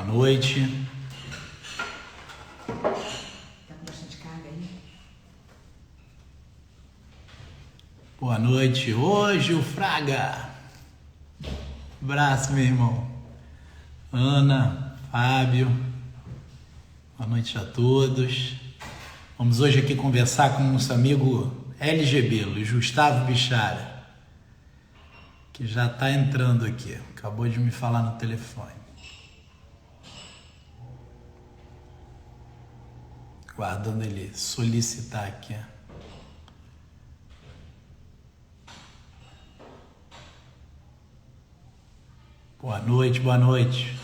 noite. Tá com bastante carga aí? Boa noite. Hoje o Fraga. Abraço, meu irmão. Ana, Fábio. Boa noite a todos. Vamos hoje aqui conversar com o nosso amigo LGB, Luiz Gustavo Bichara, que já está entrando aqui. Acabou de me falar no telefone. Guardando ele solicitar aqui. Boa noite, boa noite.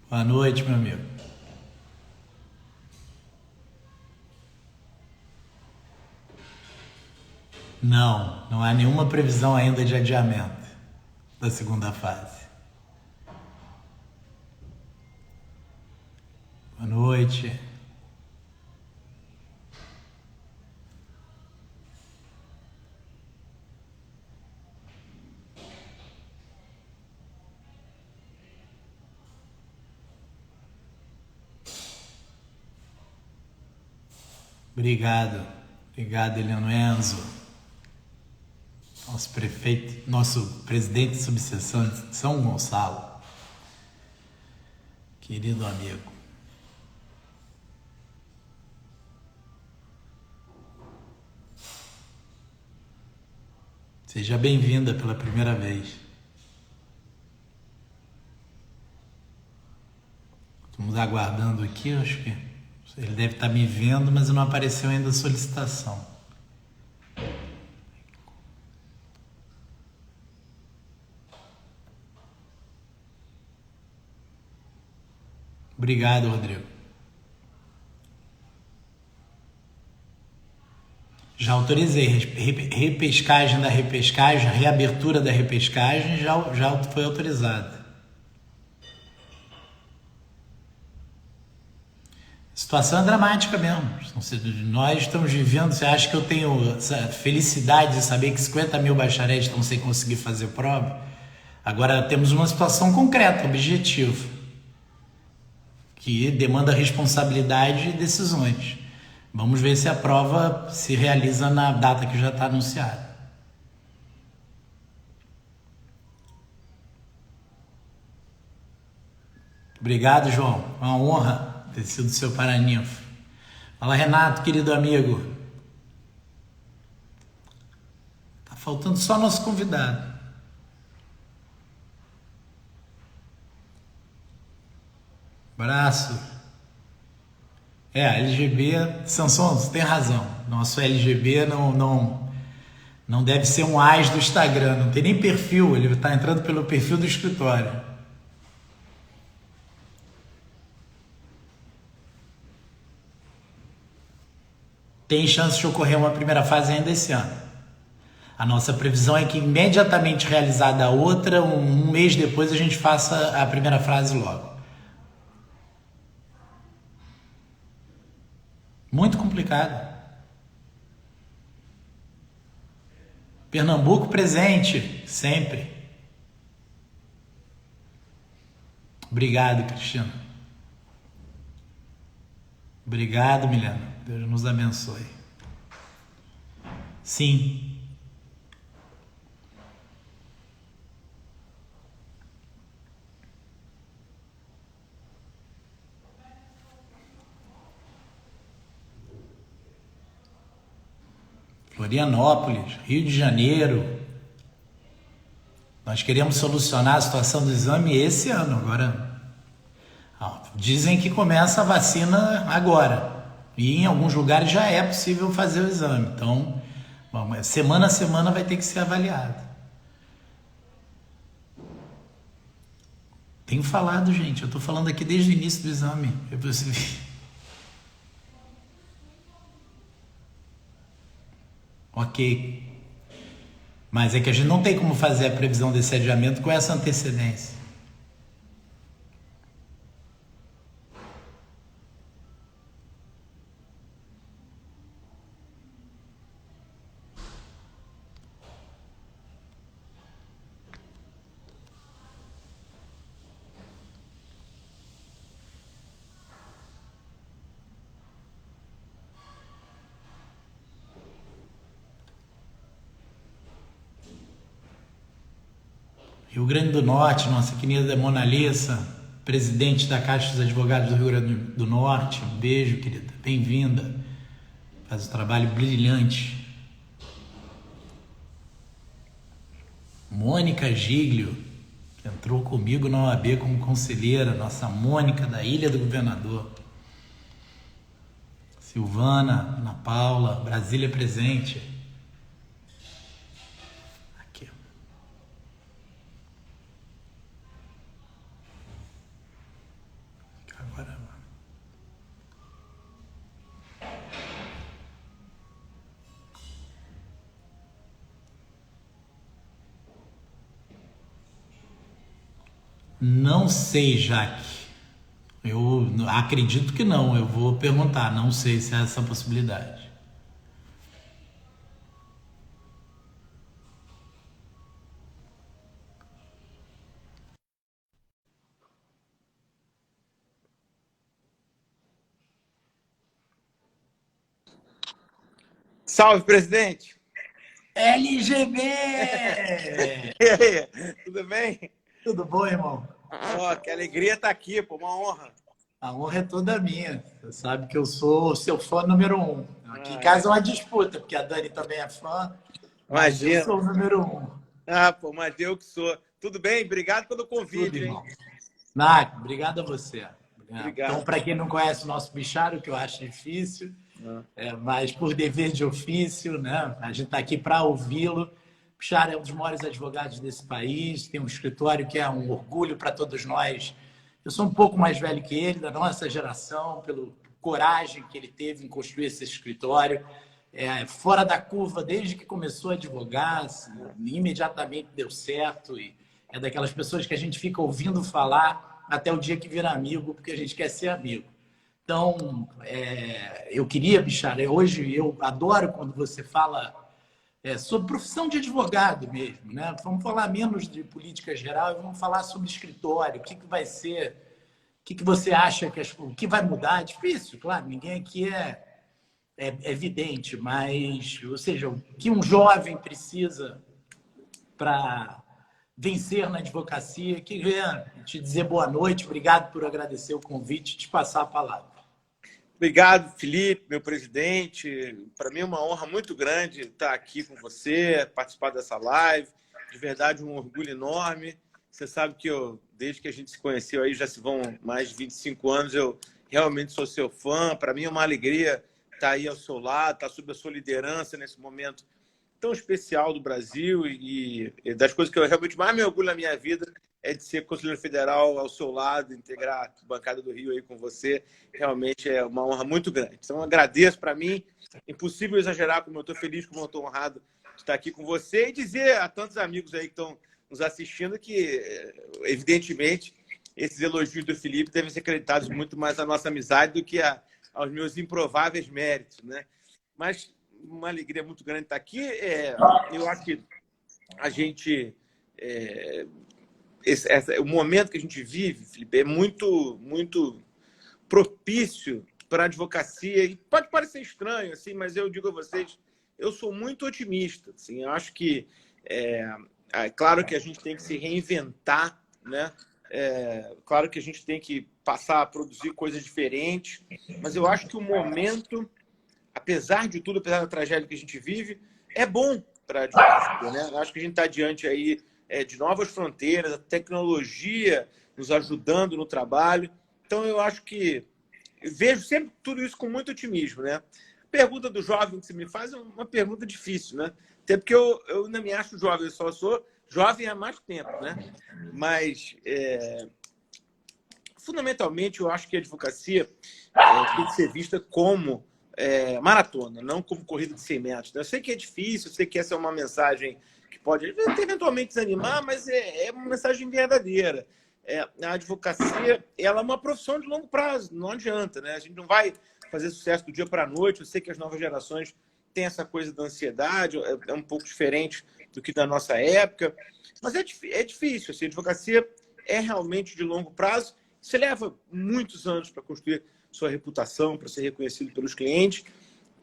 Boa noite, meu amigo. Não há nenhuma previsão ainda de adiamento da segunda fase. Boa noite. Obrigado, Eliano Enzo, nosso prefeito, nosso presidente de subseção de São Gonçalo, querido amigo. Seja bem-vinda pela primeira vez. Estamos aguardando aqui, acho que ele deve estar me vendo, mas não apareceu ainda a solicitação. Obrigado, Rodrigo. Já autorizei repescagem da repescagem, reabertura da repescagem, já foi autorizada. A situação é dramática mesmo. Nós estamos vivendo. Você acha que eu tenho essa felicidade de saber que 50 mil bacharéis estão sem conseguir fazer prova? Agora temos uma situação concreta, objetiva, que demanda responsabilidade e decisões. Vamos ver se a prova se realiza na data que já está anunciada. Obrigado, João. Uma honra ter sido seu paraninfo. Fala, Renato, querido amigo. Tá faltando só nosso convidado. Abraço. LGB, Samson, você tem razão. Nosso LGB não deve ser um AS do Instagram, não tem nem perfil, ele está entrando pelo perfil do escritório. Tem chance de ocorrer uma primeira fase ainda esse ano. A nossa previsão é que imediatamente realizada a outra, um mês depois a gente faça a primeira fase logo. Muito complicado. Pernambuco presente, sempre. Obrigado, Cristina. Obrigado, Milena. Deus nos abençoe. Sim. Florianópolis, Rio de Janeiro. Nós queremos solucionar a situação do exame esse ano. Agora, dizem que começa a vacina agora. E em alguns lugares já é possível fazer o exame. Então, semana a semana vai ter que ser avaliado. Tenho falado, gente. Eu estou falando aqui desde o início do exame. Ok. Mas é que a gente não tem como fazer a previsão desse adiamento com essa antecedência. Rio Grande do Norte, nossa querida Mona Lisa, presidente da Caixa dos Advogados do Rio Grande do Norte. Um beijo, querida. Bem-vinda. Faz um trabalho brilhante. Mônica Giglio, que entrou comigo na OAB como conselheira. Nossa Mônica, da Ilha do Governador. Silvana, Ana Paula, Brasília presente. Aqui. Agora. Não sei, Jaque. Eu acredito que não. Eu vou perguntar. Não sei se há essa possibilidade. Salve, presidente! LGB! E aí, tudo bem? Tudo bom, irmão? Ó, que alegria estar aqui, pô, uma honra. A honra é toda minha. Você sabe que eu sou o seu fã número 1. Aqui em Ah, casa é uma disputa, porque a Dani também é fã, mas eu Imagina. sou o número 1. Ah, pô, mas eu que sou. Tudo bem? Obrigado pelo Tudo, convite, hein? irmão. Nac, obrigado a você. Obrigado. Então, para quem não conhece o nosso bichário, que eu acho difícil, Ah. mas por dever de ofício, né? A gente está aqui para ouvi-lo. Bichário é um dos maiores advogados desse país, tem um escritório que é um orgulho para todos nós. Eu sou um pouco mais velho que ele, da nossa geração, pela coragem que ele teve em construir esse escritório. Fora da curva, desde que começou a advogar, assim, imediatamente deu certo. E é daquelas pessoas que a gente fica ouvindo falar até o dia que vira amigo, porque a gente quer ser amigo. Então, eu queria, Bichário, hoje eu adoro quando você fala sobre profissão de advogado mesmo, né? Vamos falar menos de política geral e vamos falar sobre escritório, o que vai ser, o que você acha que o que vai mudar. É difícil, claro, ninguém aqui é evidente, mas, ou seja, o que um jovem precisa para vencer na advocacia. Queria te dizer boa noite, obrigado por agradecer o convite e te passar a palavra. Obrigado, Felipe, meu presidente. Para mim é uma honra muito grande estar aqui com você, participar dessa live. De verdade, um orgulho enorme. Você sabe que desde que a gente se conheceu aí, já se vão mais de 25 anos, eu realmente sou seu fã. Para mim é uma alegria estar aí ao seu lado, estar sob a sua liderança nesse momento tão especial do Brasil e das coisas que eu realmente mais me orgulho na minha vida é de ser conselheiro federal ao seu lado, integrar a bancada do Rio aí com você. Realmente é uma honra muito grande. Então, agradeço. Para mim, impossível exagerar como eu estou feliz, como eu estou honrado de estar aqui com você e dizer a tantos amigos aí que estão nos assistindo que, evidentemente, esses elogios do Felipe devem ser acreditados muito mais à nossa amizade do que aos meus improváveis méritos, né? Mas uma alegria muito grande estar aqui. Eu acho que a gente... o momento que a gente vive, Felipe, é muito, muito propício para a advocacia. E pode parecer estranho, assim, mas eu digo a vocês, eu sou muito otimista. Assim, eu acho que é claro que a gente tem que se reinventar, né? Claro que a gente tem que passar a produzir coisas diferentes, mas eu acho que o momento, apesar de tudo, apesar da tragédia que a gente vive, é bom para a advocacia, né? Eu acho que a gente está diante aí de novas fronteiras, a tecnologia nos ajudando no trabalho. Então, eu acho que vejo sempre tudo isso com muito otimismo, né? A pergunta do jovem que você me faz é uma pergunta difícil, né? Até porque eu ainda me acho jovem, eu só sou jovem há mais tempo, né? Mas, fundamentalmente, eu acho que a advocacia tem que ser vista como maratona, não como corrida de 100 metros. Eu sei que é difícil, eu sei que essa é uma mensagem que pode eventualmente desanimar, mas é uma mensagem verdadeira. A advocacia ela é uma profissão de longo prazo, não adianta, né? A gente não vai fazer sucesso do dia para a noite. Eu sei que as novas gerações têm essa coisa da ansiedade, é um pouco diferente do que da nossa época, mas é difícil. Assim, a advocacia é realmente de longo prazo. Você leva muitos anos para construir sua reputação, para ser reconhecido pelos clientes,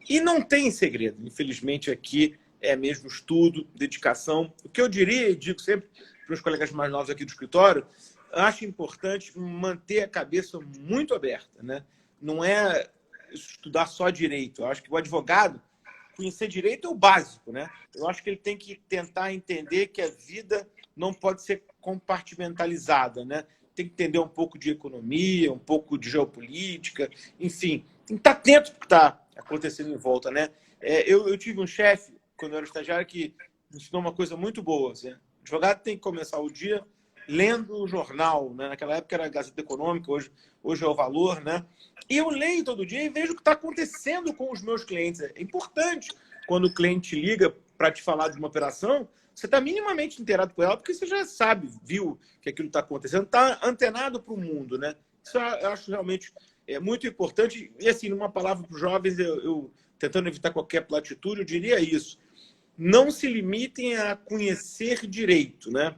e não tem segredo. Infelizmente, aqui é mesmo estudo, dedicação. O que eu diria, e digo sempre para os colegas mais novos aqui do escritório, acho importante manter a cabeça muito aberta, né? Não é estudar só direito. Eu acho que o advogado, conhecer direito é o básico, né? Eu acho que ele tem que tentar entender que a vida não pode ser compartimentalizada, né? Tem que entender um pouco de economia, um pouco de geopolítica, enfim, tem que estar atento ao que está acontecendo em volta, né? Eu tive um chefe, quando eu era estagiário, que me ensinou uma coisa muito boa. Assim, o advogado tem que começar o dia lendo o jornal, né? Naquela época era a Gazeta Econômica, hoje é o Valor, né? E eu leio todo dia e vejo o que está acontecendo com os meus clientes. É importante, quando o cliente liga para te falar de uma operação, você está minimamente inteirado com ela, porque você já sabe, viu que aquilo está acontecendo, está antenado para o mundo, né? Isso eu acho realmente muito importante. E, assim, numa palavra para os jovens, eu tentando evitar qualquer platitude, eu diria isso. Não se limitem a conhecer direito, né?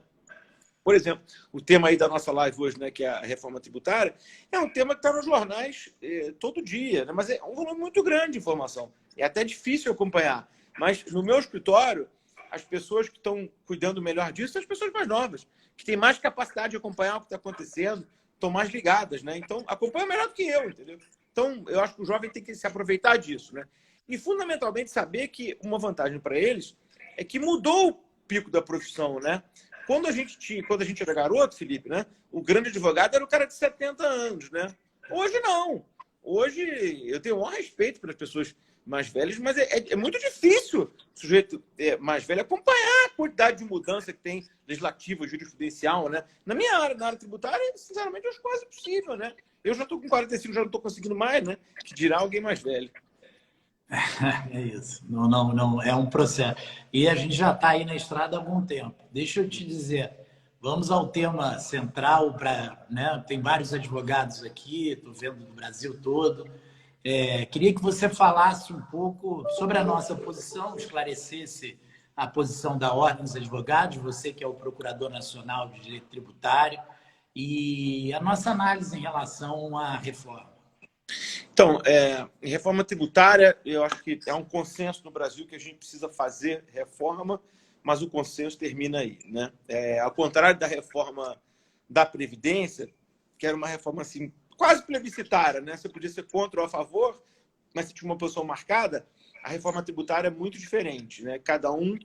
Por exemplo, o tema aí da nossa live hoje, né, que é a reforma tributária, é um tema que está nos jornais todo dia, né? Mas é um volume muito grande de informação. É até difícil acompanhar. Mas no meu escritório, as pessoas que estão cuidando melhor disso são as pessoas mais novas, que têm mais capacidade de acompanhar o que está acontecendo, estão mais ligadas, né? Então, acompanham melhor do que eu, entendeu? Então, eu acho que o jovem tem que se aproveitar disso, né? E, fundamentalmente, saber que uma vantagem para eles é que mudou o pico da profissão, né? Quando a gente era garoto, Felipe, né? O grande advogado era o cara de 70 anos, né? Hoje não. Hoje eu tenho o maior respeito pelas pessoas mais velhas, mas é muito difícil o sujeito mais velho acompanhar a quantidade de mudança que tem legislativa, jurisprudencial, né? Na minha área, na área tributária, sinceramente, eu acho quase possível, né? Eu já estou com 45, já não estou conseguindo mais, né? Que dirá alguém mais velho. É isso. Não, é um processo. E a gente já está aí na estrada há algum tempo. Deixa eu te dizer, vamos ao tema central, né? Tem vários advogados aqui, estou vendo do Brasil todo. Queria que você falasse um pouco sobre a nossa posição, esclarecesse a posição da Ordem dos Advogados, você que é o Procurador Nacional de Direito Tributário, e a nossa análise em relação à reforma. Então, em reforma tributária, eu acho que é um consenso no Brasil que a gente precisa fazer reforma, mas o consenso termina aí, né? Ao contrário da reforma da Previdência, que era uma reforma assim, quase plebiscitária, né? Você podia ser contra ou a favor, mas se tinha uma posição marcada, a reforma tributária é muito diferente, né? Cada um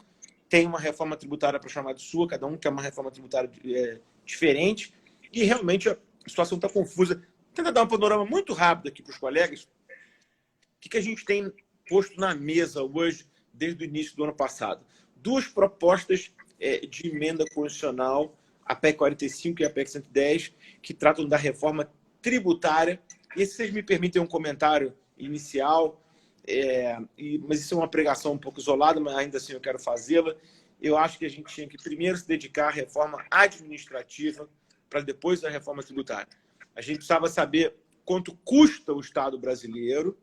tem uma reforma tributária para chamar de sua, cada um quer uma reforma tributária diferente, e realmente a situação está confusa. Tenta dar um panorama muito rápido aqui para os colegas. O que a gente tem posto na mesa hoje, desde o início do ano passado? Duas propostas de emenda constitucional, a PEC 45 e a PEC 110, que tratam da reforma tributária. E se vocês me permitem um comentário inicial, mas isso é uma pregação um pouco isolada, mas ainda assim eu quero fazê-la. Eu acho que a gente tinha que primeiro se dedicar à reforma administrativa para depois da reforma tributária. A gente precisava saber quanto custa o Estado brasileiro,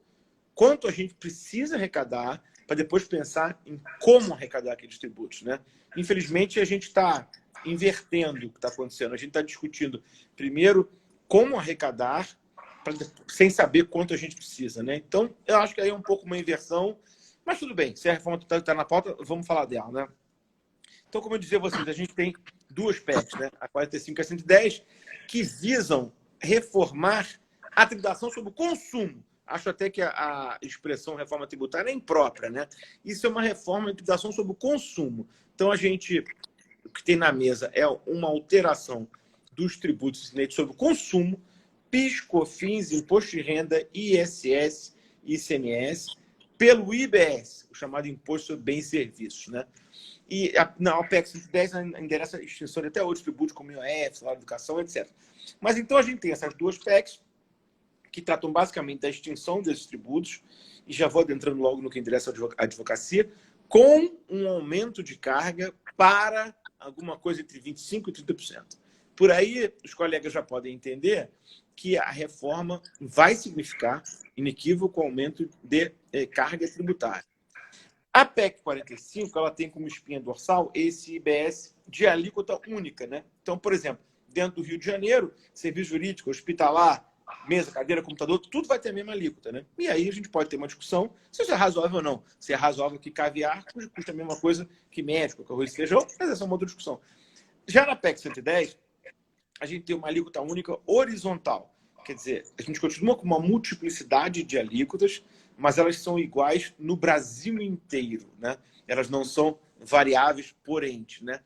quanto a gente precisa arrecadar, para depois pensar em como arrecadar aqueles tributos, né? Infelizmente, a gente está invertendo o que está acontecendo. A gente está discutindo, primeiro, como arrecadar, sem saber quanto a gente precisa, né? Então, eu acho que aí é um pouco uma inversão, mas tudo bem. Se a reforma está na pauta, vamos falar dela, né? Então, como eu dizia a vocês, a gente tem duas PECs, né? A 45 e a 110, que visam reformar a tributação sobre o consumo. Acho até que a expressão reforma tributária é imprópria, né? Isso é uma reforma de tributação sobre o consumo. Então, o que tem na mesa é uma alteração dos tributos incidentes sobre o consumo, PIS, COFINS, Imposto de Renda, ISS e ICMS, pelo IBS, o chamado Imposto sobre Bens e Serviços, né? E na OPEX 110 endereça a extinção de até outros tributos, como IOF, salário de educação, etc. Mas então a gente tem essas duas PECs que tratam basicamente da extinção desses tributos, e já vou adentrando logo no que interessa a advocacia, com um aumento de carga para alguma coisa entre 25% e 30%. Por aí, os colegas já podem entender que a reforma vai significar, inequívoco, aumento de carga tributária. A PEC 45, ela tem como espinha dorsal esse IBS de alíquota única, né? Então, por exemplo, dentro do Rio de Janeiro, serviço jurídico, hospitalar, mesa, cadeira, computador, tudo vai ter a mesma alíquota, né? E aí a gente pode ter uma discussão se isso é razoável ou não. Se é razoável que caviar custa a mesma coisa que médico, que arroz e feijão, mas essa é uma outra discussão. Já na PEC 110, a gente tem uma alíquota única horizontal. Quer dizer, a gente continua com uma multiplicidade de alíquotas, mas elas são iguais no Brasil inteiro, né? Elas não são variáveis por ente, né?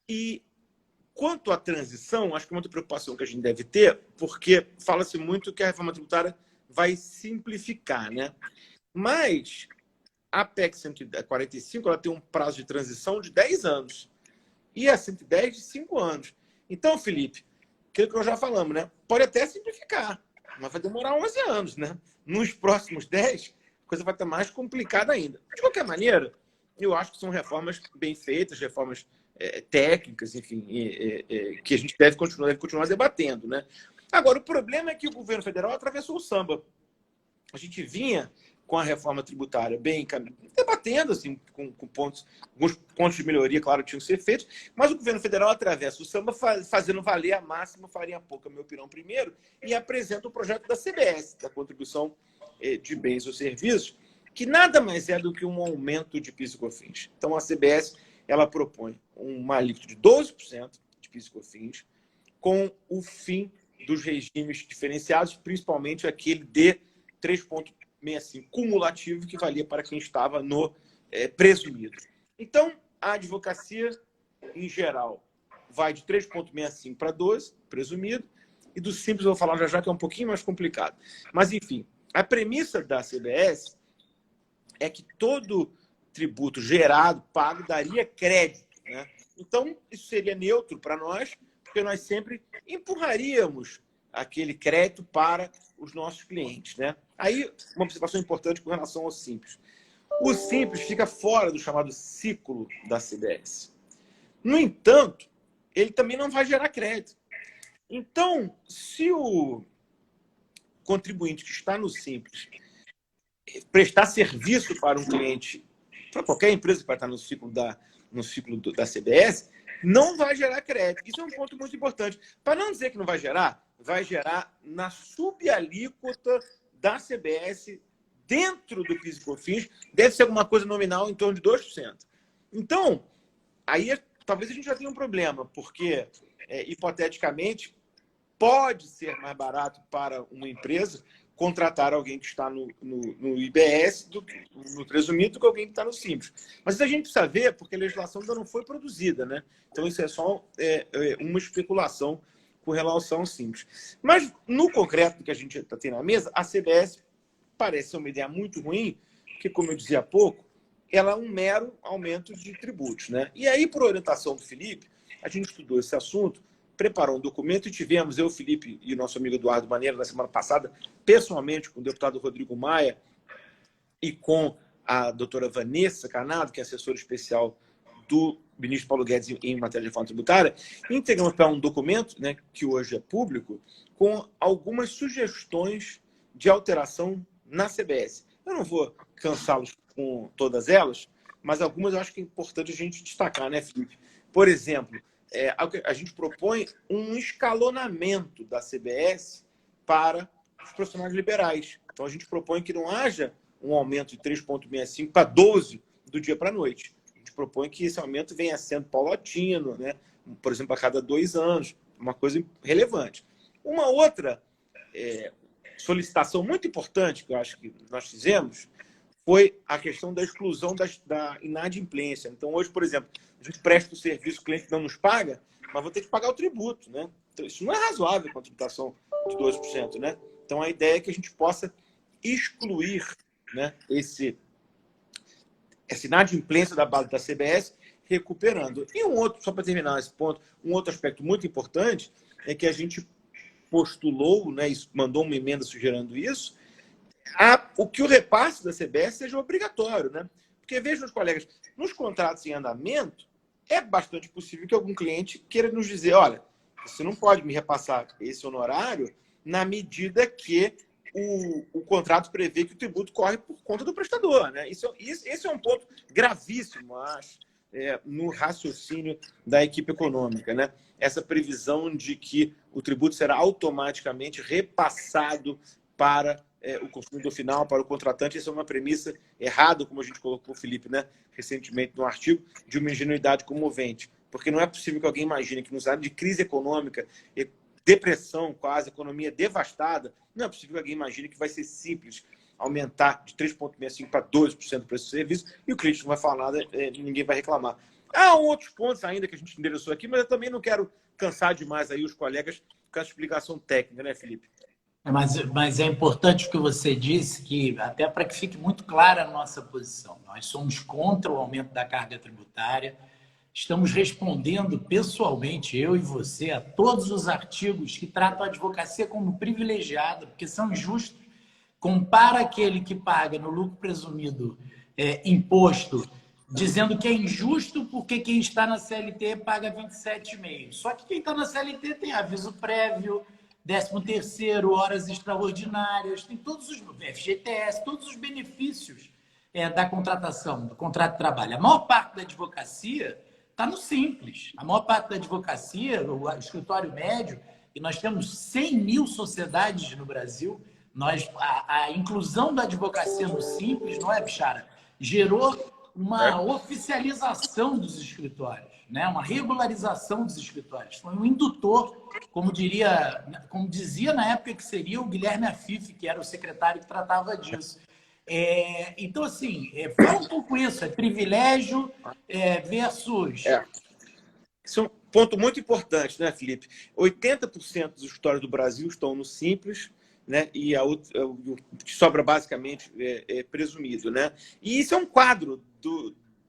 E quanto à transição, acho que é uma outra preocupação que a gente deve ter, porque fala-se muito que a reforma tributária vai simplificar, né? Mas a PEC 145 ela tem um prazo de transição de 10 anos e a 110 de 5 anos. Então, Felipe, aquilo que nós já falamos, né? Pode até simplificar, mas vai demorar 11 anos, né? Nos próximos 10, a coisa vai estar mais complicada ainda. De qualquer maneira, eu acho que são reformas bem feitas, reformas técnicas, enfim, que a gente deve continuar debatendo, né? Agora, o problema é que o governo federal atravessou o samba. A gente vinha com a reforma tributária bem debatendo, assim, com alguns pontos de melhoria, claro, tinham que ser feitos, mas o governo federal atravessa o samba fazendo valer a máxima farinha pouca, meu pirão primeiro, e apresenta o projeto da CBS, da contribuição de bens ou serviços, que nada mais é do que um aumento de PIS e COFINS. Então, a CBS ela propõe uma alíquota de 12% de PIS e COFINS, com o fim dos regimes diferenciados, principalmente aquele de 3,65 cumulativo, que valia para quem estava no presumido. Então, a advocacia, em geral, vai de 3,65 para 12, presumido, e do simples eu vou falar já que é um pouquinho mais complicado. Mas, enfim, a premissa da CBS é que todo tributo gerado, pago, daria crédito, né? Então, isso seria neutro para nós, porque nós sempre empurraríamos aquele crédito para os nossos clientes, né? Aí, uma observação importante com relação ao Simples. O Simples fica fora do chamado ciclo da CBS. No entanto, ele também não vai gerar crédito. Então, se o contribuinte que está no Simples prestar serviço para um cliente, para qualquer empresa que vai estar no ciclo da CBS, não vai gerar crédito. Isso é um ponto muito importante. Para não dizer que não vai gerar na subalíquota da CBS, dentro do PIS e COFINS, deve ser alguma coisa nominal em torno de 2%. Então, aí talvez a gente já tenha um problema, porque, hipoteticamente, pode ser mais barato para uma empresa contratar alguém que está no IBS, no presumido, do que alguém que está no Simples. Mas isso a gente precisa ver, porque a legislação ainda não foi produzida, né? Então, isso é só uma especulação com relação ao Simples. Mas, no concreto que a gente tem na mesa, a CBS parece ser uma ideia muito ruim, porque, como eu dizia há pouco, ela é um mero aumento de tributos, né? E aí, por orientação do Felipe, a gente estudou esse assunto, preparou um documento e tivemos, eu, Felipe e o nosso amigo Eduardo Maneiro, na semana passada, pessoalmente com o deputado Rodrigo Maia e com a doutora Vanessa Canado, que é assessora especial do ministro Paulo Guedes em matéria de reforma tributária, integramos para um documento, né, que hoje é público, com algumas sugestões de alteração na CBS. Eu não vou cansá-los com todas elas, mas algumas eu acho que é importante a gente destacar, né, Felipe? Por exemplo, a gente propõe um escalonamento da CBS para os profissionais liberais. Então, a gente propõe que não haja um aumento de 3,65 para 12 do dia para a noite. A gente propõe que esse aumento venha sendo paulatino, né? Por exemplo, a cada 2 anos, uma coisa relevante. Uma outra solicitação muito importante que eu acho que nós fizemos foi a questão da exclusão da inadimplência. Então, hoje, por exemplo, a gente presta o serviço, o cliente não nos paga, mas vou ter que pagar o tributo, né? Então, isso não é razoável com a tributação de 12%, né? Então, a ideia é que a gente possa excluir, né, essa inadimplência da base da CBS, recuperando. E um outro, só para terminar esse ponto, um outro aspecto muito importante é que a gente postulou, né, mandou uma emenda sugerindo isso, o que o repasse da CBS seja obrigatório, né? Porque, vejam os colegas, nos contratos em andamento, é bastante possível que algum cliente queira nos dizer, olha, você não pode me repassar esse honorário na medida que o contrato prevê que o tributo corre por conta do prestador, né? Esse é um ponto gravíssimo, acho, no raciocínio da equipe econômica, né? Essa previsão de que o tributo será automaticamente repassado para o consumidor final, para o contratante. Essa é uma premissa errada, como a gente colocou, Felipe, né, recentemente no artigo, de uma ingenuidade comovente. porque não é possível que alguém imagine que nos anos de crise econômica, depressão quase, economia devastada, não é possível que alguém imagine que vai ser simples aumentar de 3,65% para 12% do preço do serviço e o cliente não vai falar nada, ninguém vai reclamar. Há outros pontos ainda que a gente endereçou aqui, mas eu também não quero cansar demais aí os colegas com essa explicação técnica, né, Felipe? Mas é importante o que você disse, que até para que fique muito clara a nossa posição. Nós somos contra o aumento da carga tributária, estamos respondendo pessoalmente, eu e você, a todos os artigos que tratam a advocacia como privilegiada, porque são injustos. Compara aquele que paga no lucro presumido imposto, dizendo que é injusto porque quem está na CLT paga 27,5%. Só que quem está na CLT tem aviso prévio, 13º, horas extraordinárias, tem todos os FGTS, todos os benefícios da contratação, do contrato de trabalho. A maior parte da advocacia está no simples. A maior parte da advocacia, o escritório médio, e nós temos 100 mil sociedades no Brasil, a inclusão da advocacia no simples, não é, Bichara? Gerou uma oficialização dos escritórios, né? Uma regularização dos escritórios. Foi um indutor, como dizia na época que seria o Guilherme Afif, que era o secretário que tratava disso. Então, assim, fala um pouco isso, privilégio versus... Isso é um ponto muito importante, né, Felipe? 80% dos escritórios do Brasil estão no simples, né? E o que sobra basicamente é presumido, né? E isso é um quadro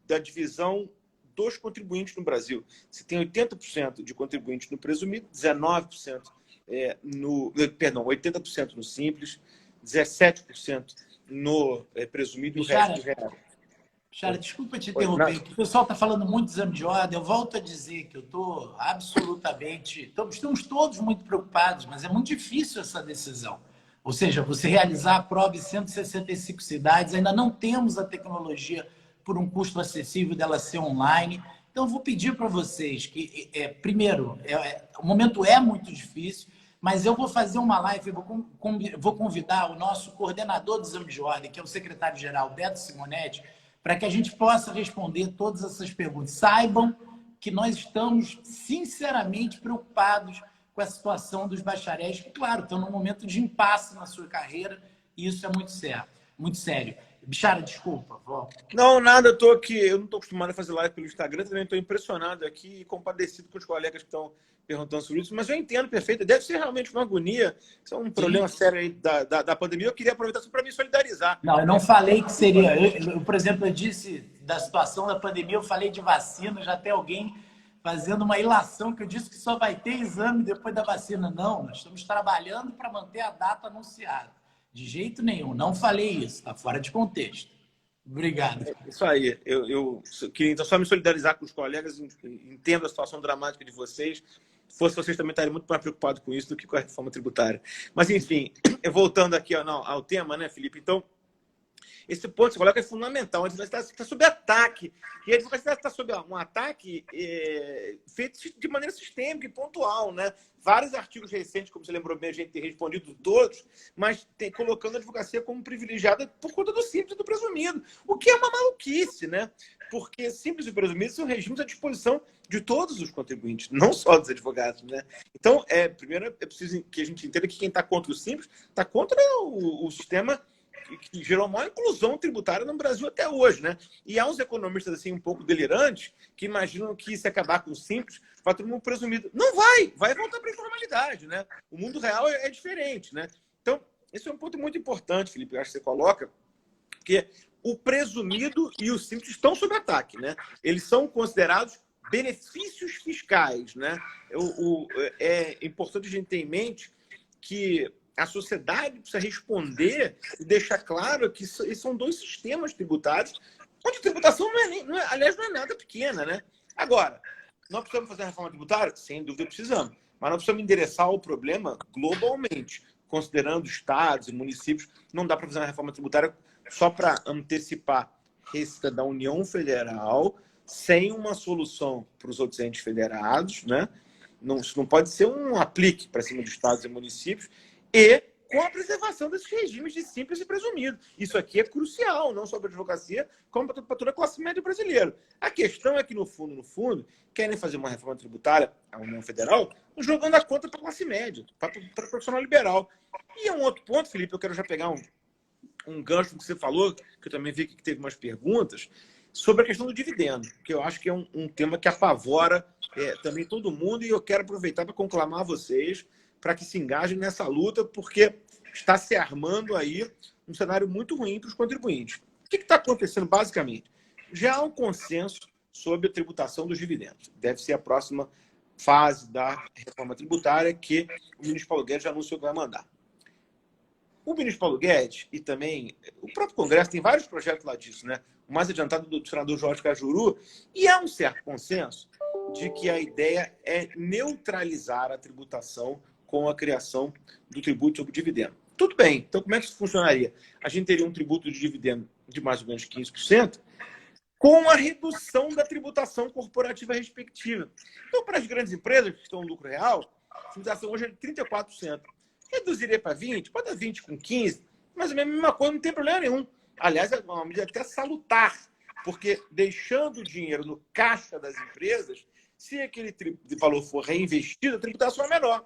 da divisão dos contribuintes no Brasil. Você tem 80% de contribuintes no presumido, 19% 80% no simples, 17% no presumido e o resto real. Bichara, desculpa te interromper, o pessoal está falando muito de exame de ordem. Eu volto a dizer que eu estou absolutamente... Estamos todos muito preocupados, mas é muito difícil essa decisão. Ou seja, você realizar a prova em 165 cidades, ainda não temos a tecnologia por um custo acessível dela ser online. Então, eu vou pedir para vocês que, primeiro, o momento é muito difícil, mas eu vou fazer uma live, vou convidar o nosso coordenador do exame de ordem, que é o secretário-geral Beto Simonetti, para que a gente possa responder todas essas perguntas. Saibam que nós estamos sinceramente preocupados com a situação dos bacharéis, que, claro, estão num momento de impasse na sua carreira, e isso é muito sério. Bichara, desculpa. Volta. Não, nada, eu não estou acostumado a fazer live pelo Instagram, também estou impressionado aqui e compadecido com os colegas que estão perguntando sobre isso, mas eu entendo perfeito, deve ser realmente uma agonia, isso é um problema sério aí da pandemia. Eu queria aproveitar para me solidarizar. Não, eu não falei que seria, por exemplo, eu disse da situação da pandemia, eu falei de vacina, já tem alguém fazendo uma ilação que eu disse que só vai ter exame depois da vacina. Não, nós estamos trabalhando para manter a data anunciada. De jeito nenhum, não falei isso, está fora de contexto. Obrigado. Isso aí, eu queria então só me solidarizar com os colegas, entendo a situação dramática de vocês. Se fosse vocês também estariam muito mais preocupados com isso do que com a reforma tributária. Mas, enfim, voltando aqui ao tema, né, Felipe? Então, esse ponto que você coloca é fundamental. A advocacia está sob ataque. E a advocacia está sob um ataque feito de maneira sistêmica e pontual, né? Vários artigos recentes, como você lembrou bem, a gente tem respondido todos, mas colocando a advocacia como privilegiada por conta do simples e do presumido. O que é uma maluquice, né? Porque simples e presumido são regimes à disposição de todos os contribuintes, não só dos advogados, né? Então, primeiro é preciso que a gente entenda que quem está contra o simples está contra o sistema que gerou a maior inclusão tributária no Brasil até hoje, né? E há uns economistas assim um pouco delirantes que imaginam que se acabar com o simples, vai todo mundo presumido. Não vai voltar para a informalidade, né? O mundo real é diferente, né? Então, esse é um ponto muito importante, Felipe, eu acho que você coloca, porque o presumido e o simples estão sob ataque, né? Eles são considerados benefícios fiscais, né? É importante a gente ter em mente que a sociedade precisa responder e deixar claro que esses são dois sistemas tributários, onde a tributação aliás, não é nada pequena, né? Agora, nós precisamos fazer a reforma tributária? Sem dúvida precisamos. Mas nós precisamos endereçar o problema globalmente, considerando estados e municípios. Não dá para fazer uma reforma tributária só para antecipar receita da União Federal, sem uma solução para os outros entes federados, né? Isso não pode ser um aplique para cima de estados e municípios, e com a preservação desses regimes de simples e presumido. Isso aqui é crucial, não só para a advocacia, como para toda a classe média brasileira. A questão é que, no fundo, querem fazer uma reforma tributária, a União Federal, jogando a conta para a classe média, para o profissional liberal. E é um outro ponto, Felipe, eu quero já pegar um gancho que você falou, que eu também vi que teve umas perguntas, sobre a questão do dividendo, que eu acho que é um tema que apavora também todo mundo, e eu quero aproveitar para conclamar vocês para que se engajem nessa luta, porque está se armando aí um cenário muito ruim para os contribuintes. O que está acontecendo, basicamente? Já há um consenso sobre a tributação dos dividendos. Deve ser a próxima fase da reforma tributária que o ministro Paulo Guedes já anunciou que vai mandar. O ministro Paulo Guedes e também o próprio Congresso tem vários projetos lá disso, né? O mais adiantado do senador Jorge Cajuru, e há um certo consenso de que a ideia é neutralizar a tributação com a criação do tributo sobre dividendo. Tudo bem, então como é que isso funcionaria? A gente teria um tributo de dividendo de mais ou menos 15%, com a redução da tributação corporativa respectiva. Então, para as grandes empresas que estão no lucro real, a tributação hoje é de 34%. Reduziria para 20%, pode dar 20% com 15%, mas a mesma coisa, não tem problema nenhum. Aliás, é uma medida até salutar, porque deixando o dinheiro no caixa das empresas, se aquele valor for reinvestido, a tributação é menor.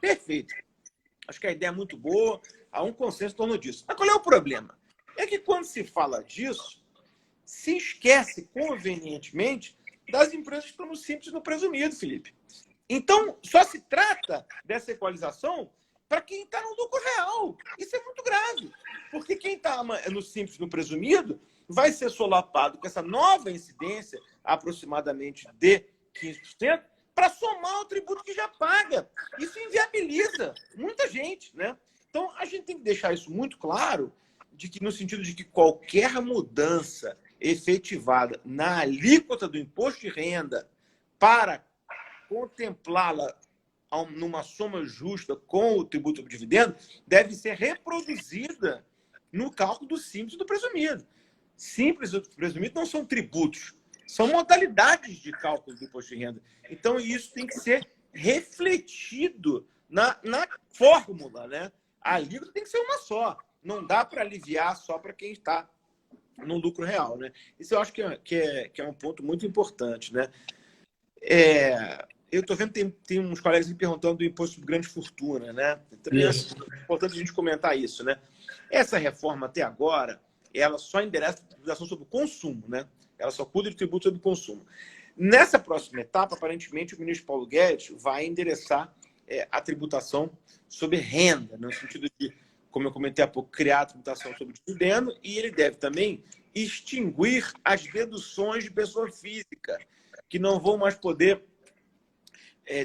Perfeito. Acho que a ideia é muito boa, há um consenso em torno disso. Mas qual é o problema? É que quando se fala disso, se esquece convenientemente das empresas que estão no simples e no presumido, Felipe. Então, só se trata dessa equalização para quem está no lucro real. Isso é muito grave, porque quem está no simples e no presumido vai ser solapado com essa nova incidência, aproximadamente de 15%, para somar o tributo que já paga. Isso inviabiliza muita gente, né? Então, a gente tem que deixar isso muito claro, no sentido de que qualquer mudança efetivada na alíquota do imposto de renda para contemplá-la numa soma justa com o tributo sobre dividendo deve ser reproduzida no cálculo do simples e do presumido. Simples e presumido não são tributos, são modalidades de cálculo do imposto de renda. Então, isso tem que ser refletido na fórmula, né? A alíquota tem que ser uma só. Não dá para aliviar só para quem está no lucro real, né? Isso eu acho que é um ponto muito importante, né? Eu estou vendo que tem uns colegas me perguntando do imposto sobre grande fortuna, né? Também acho importante a gente comentar isso, né? Essa reforma até agora, ela só endereça a tributação sobre o consumo, né? Ela só cuida de tributo sobre o consumo. Nessa próxima etapa, aparentemente, o ministro Paulo Guedes vai endereçar a tributação sobre renda, no sentido de, como eu comentei há pouco, criar a tributação sobre dividendo, e ele deve também extinguir as deduções de pessoa física, que não vão mais poder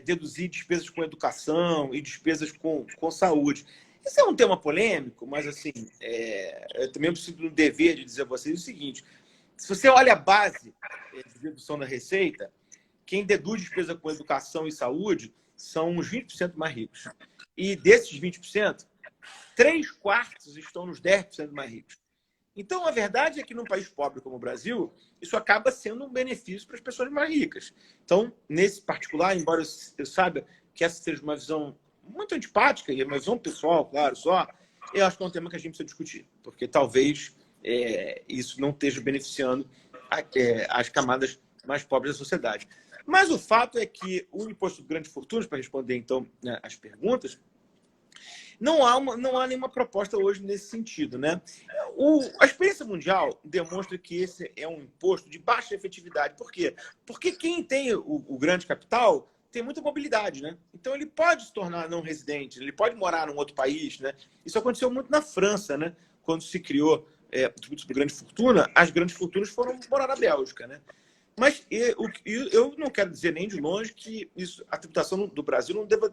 deduzir despesas com educação e despesas com saúde. Isso é um tema polêmico, mas assim, eu também preciso do dever de dizer a vocês o seguinte: se você olha a base de dedução da receita, quem deduz despesa com educação e saúde são os 20% mais ricos. E desses 20%, 3/4 estão nos 10% mais ricos. Então, a verdade é que num país pobre como o Brasil, isso acaba sendo um benefício para as pessoas mais ricas. Então, nesse particular, embora eu saiba que essa seja uma visão muito antipática, e é uma visão pessoal, claro, só, eu acho que é um tema que a gente precisa discutir, porque talvez isso não esteja beneficiando as camadas mais pobres da sociedade. Mas o fato é que o imposto de grandes fortunas, para responder então, né, as perguntas, não há nenhuma proposta hoje nesse sentido, né? A experiência mundial demonstra que esse é um imposto de baixa efetividade. Por quê? Porque quem tem o grande capital tem muita mobilidade, né? Então ele pode se tornar não residente, ele pode morar num outro país, né? Isso aconteceu muito na França, né? Quando se criou o tributo sobre grande fortuna, as grandes fortunas foram morar na Bélgica, né? Mas eu não quero dizer nem de longe que a tributação do Brasil não deva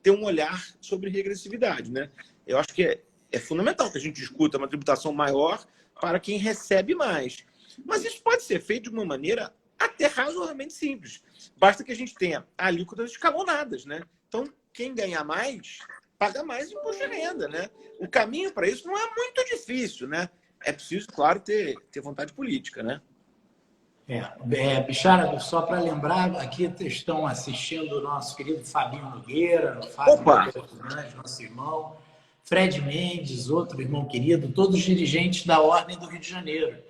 ter um olhar sobre regressividade, né? Eu acho que é fundamental que a gente discuta uma tributação maior para quem recebe mais. Mas isso pode ser feito de uma maneira até razoavelmente simples. Basta que a gente tenha alíquotas escalonadas, né? Então, quem ganhar mais, paga mais imposto de renda, né? O caminho para isso não é muito difícil, né? É preciso, claro, ter vontade política, né? Bichara, só para lembrar, aqui estão assistindo o nosso querido Fabinho Nogueira, nosso irmão, Fred Mendes, outro irmão querido, todos dirigentes da Ordem do Rio de Janeiro.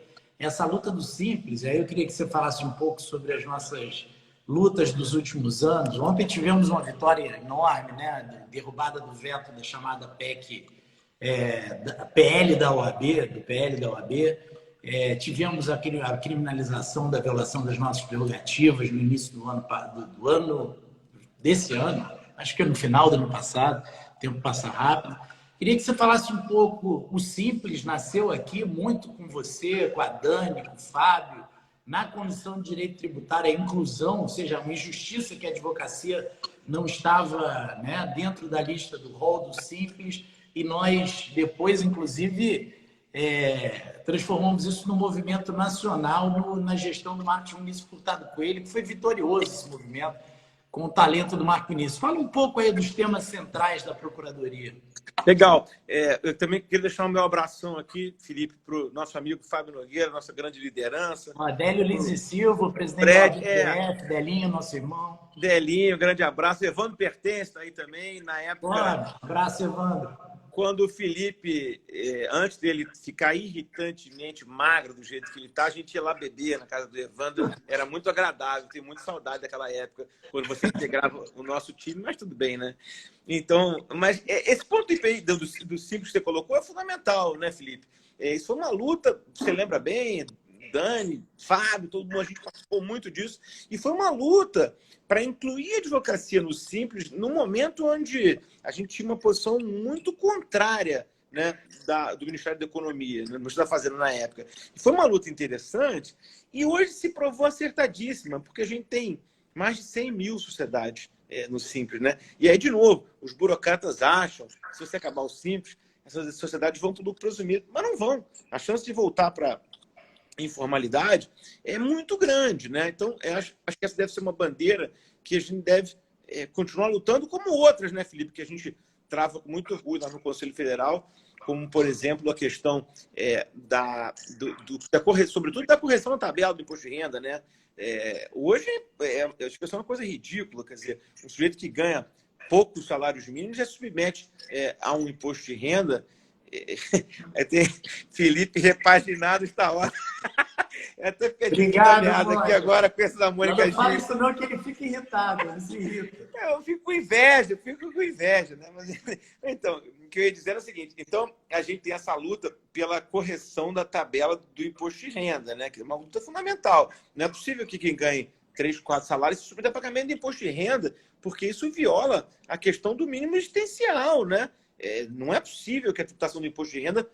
essa luta do Simples. Aí eu queria que você falasse um pouco sobre as nossas lutas dos últimos anos. Ontem tivemos uma vitória enorme, né? Derrubada do veto da chamada PEC, PL da OAB, do PL da OAB. Tivemos a criminalização da violação das nossas prerrogativas no início do ano desse ano, acho que no final do ano passado, o tempo passa rápido. Queria que você falasse um pouco. O Simples nasceu aqui muito com você, com a Dani, com o Fábio, na Comissão de Direito Tributário e Inclusão, ou seja, uma injustiça que a advocacia não estava, né, dentro da lista do rol do Simples, e nós depois, inclusive, transformamos isso num movimento nacional na gestão do Marcos Vinícius Furtado Coelho, que foi vitorioso esse movimento, com o talento do Marcos Vinícius. Fala um pouco aí dos temas centrais da Procuradoria. Legal. Eu também queria deixar o meu abração aqui, Felipe, para o nosso amigo Fábio Nogueira, nossa grande liderança. Adélio Lins e Silva, o presidente do IBF, Delinho, nosso irmão. Delinho, grande abraço. Evandro Pertence está aí também, na época... Abraço, Evandro. Quando o Felipe, antes dele ficar irritantemente magro do jeito que ele está, a gente ia lá beber na casa do Evandro. Era muito agradável, tenho muita saudade daquela época, quando você integrava o nosso time, mas tudo bem, né? Então, mas esse ponto do IPI, do Simples que você colocou, é fundamental, né, Felipe? Isso foi uma luta, você lembra bem, Dani, Fábio, todo mundo, a gente participou muito disso, e foi uma luta para incluir a advocacia no Simples no momento onde a gente tinha uma posição muito contrária, né, do Ministério da Economia, no Ministério da Fazenda na época. E foi uma luta interessante e hoje se provou acertadíssima, porque a gente tem mais de 100 mil sociedades no Simples, né? E aí, de novo, os burocratas acham que se você acabar o Simples, essas sociedades vão para o lucro presumido, mas não vão. A chance de voltar para informalidade é muito grande, né? Então, acho que essa deve ser uma bandeira que a gente deve continuar lutando, como outras, né, Felipe, que a gente trava com muito orgulho lá no Conselho Federal, como, por exemplo, a questão sobretudo da correção da tabela do imposto de renda, né? Hoje, acho que isso é uma coisa ridícula, quer dizer, um sujeito que ganha poucos salários mínimos já se submete a um imposto de renda. Tem Felipe repaginado está ótimo. Eu até perdi aqui agora com essa da Mônica Gil. Não fala isso não, que ele fica irritado, ele se irrita. Eu fico com inveja, né? Mas, então, o que eu ia dizer é o seguinte, então a gente tem essa luta pela correção da tabela do imposto de renda, né? Que é uma luta fundamental. Não é possível que quem ganhe 3, 4 salários se submeta a pagamento de imposto de renda, porque isso viola a questão do mínimo existencial, né? Não é possível que a tributação do imposto de renda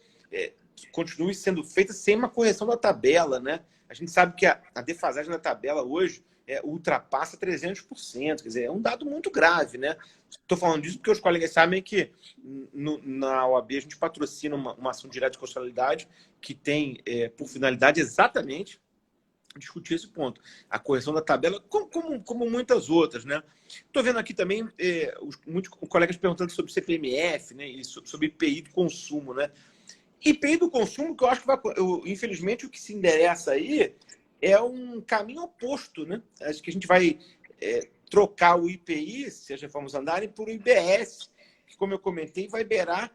continue sendo feita sem uma correção da tabela, né? A gente sabe que a defasagem da tabela hoje ultrapassa 300%, quer dizer, é um dado muito grave, né? Estou falando disso porque os colegas sabem que na OAB a gente patrocina uma ação direta de constitucionalidade que tem por finalidade exatamente discutir esse ponto. A correção da tabela, como muitas outras, né? Estou vendo aqui também muitos colegas perguntando sobre CPMF, né? E sobre IPI do consumo, né? IPI do consumo, que eu acho que infelizmente, o que se endereça aí é um caminho oposto, né? Acho que a gente vai trocar o IPI, se as reformas andarem, por o IBS, que, como eu comentei, vai beirar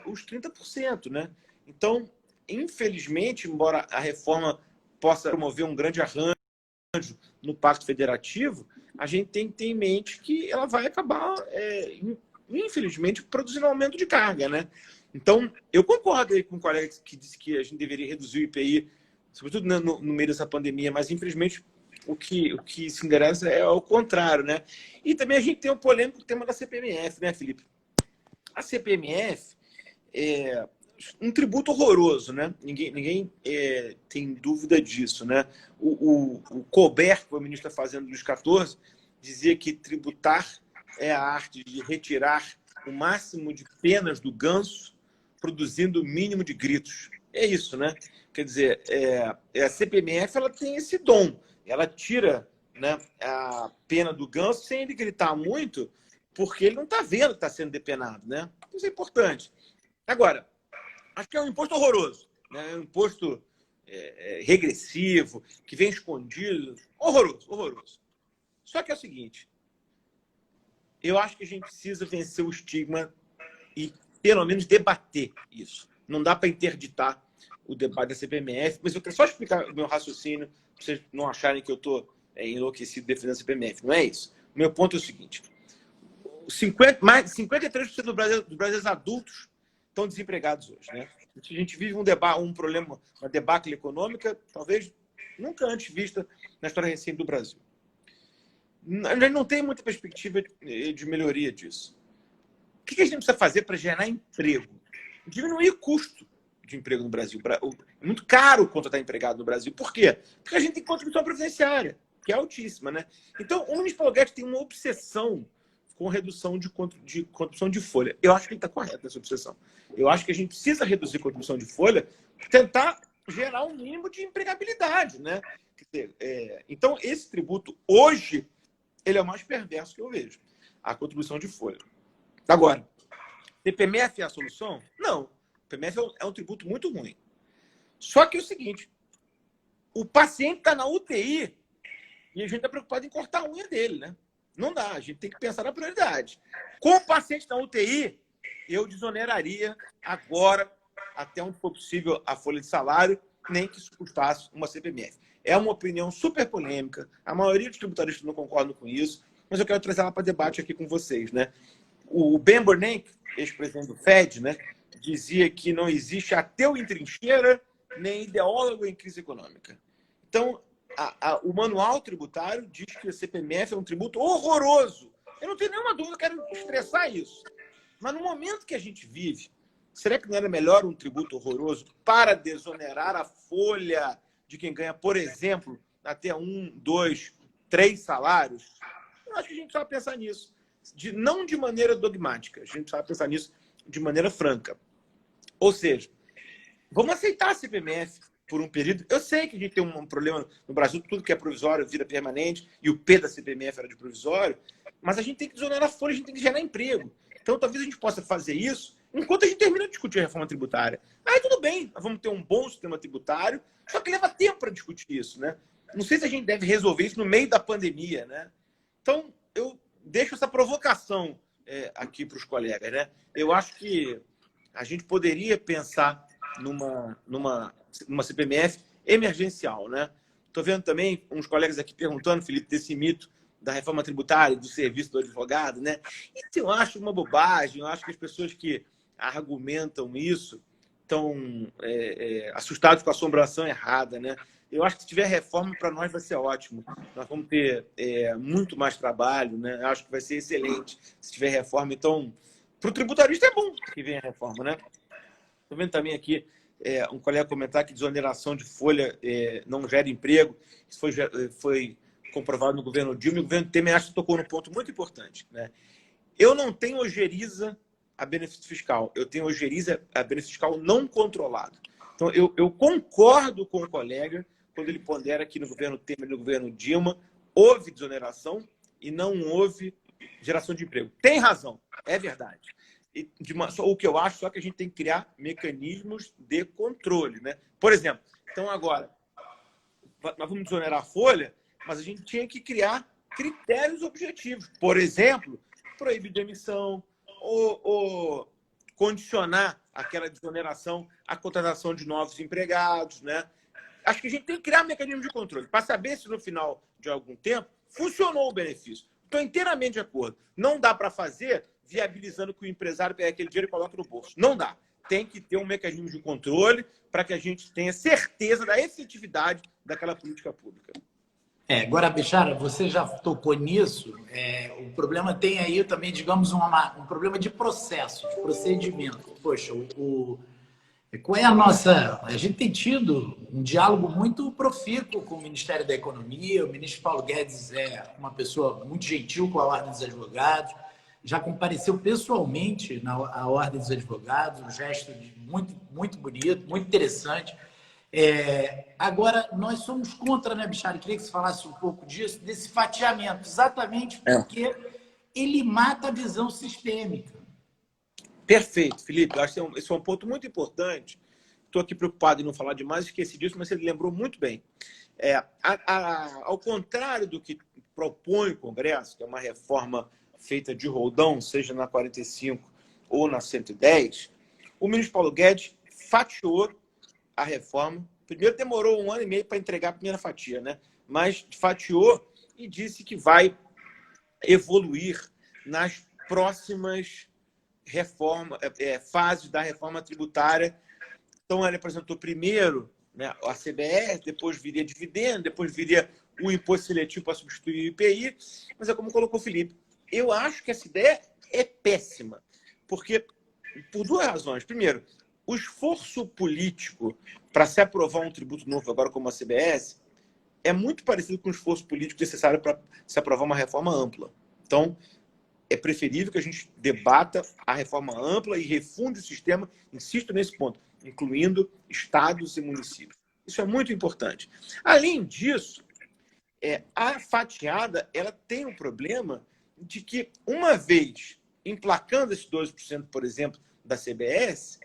os 30%, né? Então, infelizmente, embora a reforma possa promover um grande arranjo no Pacto Federativo, a gente tem que ter em mente que ela vai acabar, infelizmente, produzindo aumento de carga, né? Então, eu concordo aí com o colega que disse que a gente deveria reduzir o IPI, sobretudo no meio dessa pandemia, mas, infelizmente, o que se interessa é o contrário, né? E também a gente tem o polêmico tema da CPMF, né, Felipe? A CPMF é um tributo horroroso, né? Ninguém tem dúvida disso, né? O Colbert, que foi o ministro da Fazenda dos 14, dizia que tributar é a arte de retirar o máximo de penas do ganso, produzindo o mínimo de gritos. É isso, né? Quer dizer, a CPMF ela tem esse dom. Ela tira, né, a pena do ganso sem ele gritar muito, porque ele não está vendo que está sendo depenado, né? Isso é importante. Agora, acho que é um imposto horroroso, né? É um imposto regressivo, que vem escondido. Horroroso. Só que é o seguinte, eu acho que a gente precisa vencer o estigma e, pelo menos, debater isso. Não dá para interditar o debate da CPMF, mas eu quero só explicar o meu raciocínio, para vocês não acharem que eu estou enlouquecido defendendo a CPMF. Não é isso. O meu ponto é o seguinte: mais de 53% dos brasileiros adultos estão desempregados hoje, né? A gente vive um problema, uma debacle econômica, talvez nunca antes vista na história recente do Brasil. A gente não tem muita perspectiva de melhoria disso. O que a gente precisa fazer para gerar emprego? Diminuir o custo de emprego no Brasil. É muito caro contratar empregado no Brasil. Por quê? Porque a gente tem contribuição previdenciária, que é altíssima, né? Então, o ministro Paulo Guedes tem uma obsessão com redução de contribuição de folha. Eu acho que ele está correto nessa obsessão. Eu acho que a gente precisa reduzir a contribuição de folha, tentar gerar um mínimo de empregabilidade, né? Então, esse tributo, hoje, ele é o mais perverso que eu vejo. A contribuição de folha. Agora, CPMF é a solução? Não. CPMF é um tributo muito ruim. Só que é o seguinte, o paciente está na UTI e a gente está preocupado em cortar a unha dele, né? Não dá, a gente tem que pensar na prioridade. Com o paciente na UTI, eu desoneraria agora, até onde for possível, a folha de salário, nem que isso custasse uma CPMF. É uma opinião super polêmica, a maioria dos tributaristas não concordam com isso, mas eu quero trazer ela para debate aqui com vocês, né? O Ben Bernanke, ex-presidente do Fed, né, dizia que não existe ateu em trincheira, nem ideólogo em crise econômica. Então, o manual tributário diz que a CPMF é um tributo horroroso. Eu não tenho nenhuma dúvida, eu quero estressar isso. Mas no momento que a gente vive, será que não era melhor um tributo horroroso para desonerar a folha de quem ganha, por exemplo, até 1, 2, 3 salários? Eu acho que a gente precisa pensar nisso. Não de maneira dogmática, a gente precisa pensar nisso de maneira franca. Ou seja, vamos aceitar a CPMF por um período. Eu sei que a gente tem um problema no Brasil, tudo que é provisório vira permanente, e o P da CPMF era de provisório, mas a gente tem que desonerar a folha, a gente tem que gerar emprego. Então, talvez a gente possa fazer isso enquanto a gente termina de discutir a reforma tributária. Aí tudo bem, nós vamos ter um bom sistema tributário, só que leva tempo para discutir isso, né? Não sei se a gente deve resolver isso no meio da pandemia, né? Então, eu deixo essa provocação aqui para os colegas, né? Eu acho que a gente poderia pensar numa CPMF emergencial, né? Estou vendo também uns colegas aqui perguntando, Felipe, desse mito da reforma tributária, do serviço do advogado, né? Isso eu acho uma bobagem. Eu acho que as pessoas que argumentam isso estão assustadas com a assombração errada, né? Eu acho que se tiver reforma, para nós vai ser ótimo. Nós vamos ter muito mais trabalho, né? Eu acho que vai ser excelente se tiver reforma. Então, para o tributarista é bom que venha a reforma, né? Estou vendo também aqui um colega comentar que desoneração de folha não gera emprego. Isso foi comprovado no governo Dilma, e o governo Temer acho que tocou num ponto muito importante, né? Eu não tenho ojeriza a benefício fiscal, eu tenho ojeriza a benefício fiscal não controlado. Então, eu concordo com o colega quando ele pondera que no governo Temer e no governo Dilma houve desoneração e não houve geração de emprego. Tem razão, é verdade. O que eu acho só que a gente tem que criar mecanismos de controle, né? Por exemplo, então agora, nós vamos desonerar a folha, mas a gente tinha que criar critérios objetivos. Por exemplo, proibir demissão ou condicionar aquela desoneração à contratação de novos empregados, né? Acho que a gente tem que criar um mecanismo de controle para saber se no final de algum tempo funcionou o benefício. Estou inteiramente de acordo. Não dá para fazer viabilizando que o empresário pegue aquele dinheiro e coloque no bolso. Não dá. Tem que ter um mecanismo de controle para que a gente tenha certeza da efetividade daquela política pública. Agora, Bechara, você já tocou nisso. O problema tem aí também, digamos, um problema de processo, de procedimento. Poxa, qual é a nossa... A gente tem tido um diálogo muito profícuo com o Ministério da Economia. O ministro Paulo Guedes é uma pessoa muito gentil com a Ordem dos Advogados. Já compareceu pessoalmente na Ordem dos Advogados, um gesto muito, muito bonito, muito interessante. Agora, nós somos contra, né, Bechara? Queria que você falasse um pouco disso, desse fatiamento, exatamente porque ele mata a visão sistêmica. Perfeito, Felipe. Eu acho que esse é um ponto muito importante. Estou aqui preocupado em não falar demais, esqueci disso, mas você lembrou muito bem. Ao contrário do que propõe o Congresso, que é uma reforma feita de roldão, seja na 45 ou na 110, o ministro Paulo Guedes fatiou a reforma. Primeiro demorou 1 ano e meio para entregar a primeira fatia, né? Mas fatiou e disse que vai evoluir nas próximas fases da reforma tributária. Então, ele apresentou primeiro, né, a CBS, depois viria dividendo, depois viria o imposto seletivo para substituir o IPI. Mas é como colocou o Felipe. Eu acho que essa ideia é péssima, porque por 2 razões. Primeiro, o esforço político para se aprovar um tributo novo, agora como a CBS, é muito parecido com o esforço político necessário para se aprovar uma reforma ampla. Então, é preferível que a gente debata a reforma ampla e refunde o sistema, insisto nesse ponto, incluindo estados e municípios. Isso é muito importante. Além disso, a fatiada ela tem um problema de que, uma vez emplacando esses 12%, por exemplo, da CBS,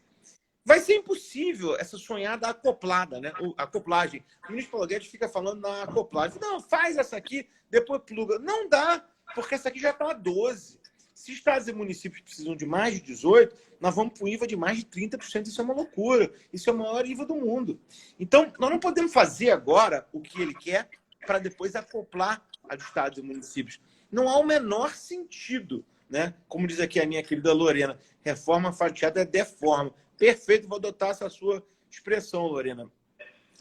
vai ser impossível essa sonhada acoplada, né? A acoplagem. O ministro Paulo Guedes fica falando na acoplagem. Não, faz essa aqui, depois pluga. Não dá, porque essa aqui já está a 12. Se estados e municípios precisam de mais de 18, nós vamos para o IVA de mais de 30%. Isso é uma loucura. Isso é o maior IVA do mundo. Então, nós não podemos fazer agora o que ele quer para depois acoplar a de estados e municípios. Não há o menor sentido, né? Como diz aqui a minha querida Lorena, reforma fatiada é deforma. Perfeito, vou adotar essa sua expressão, Lorena.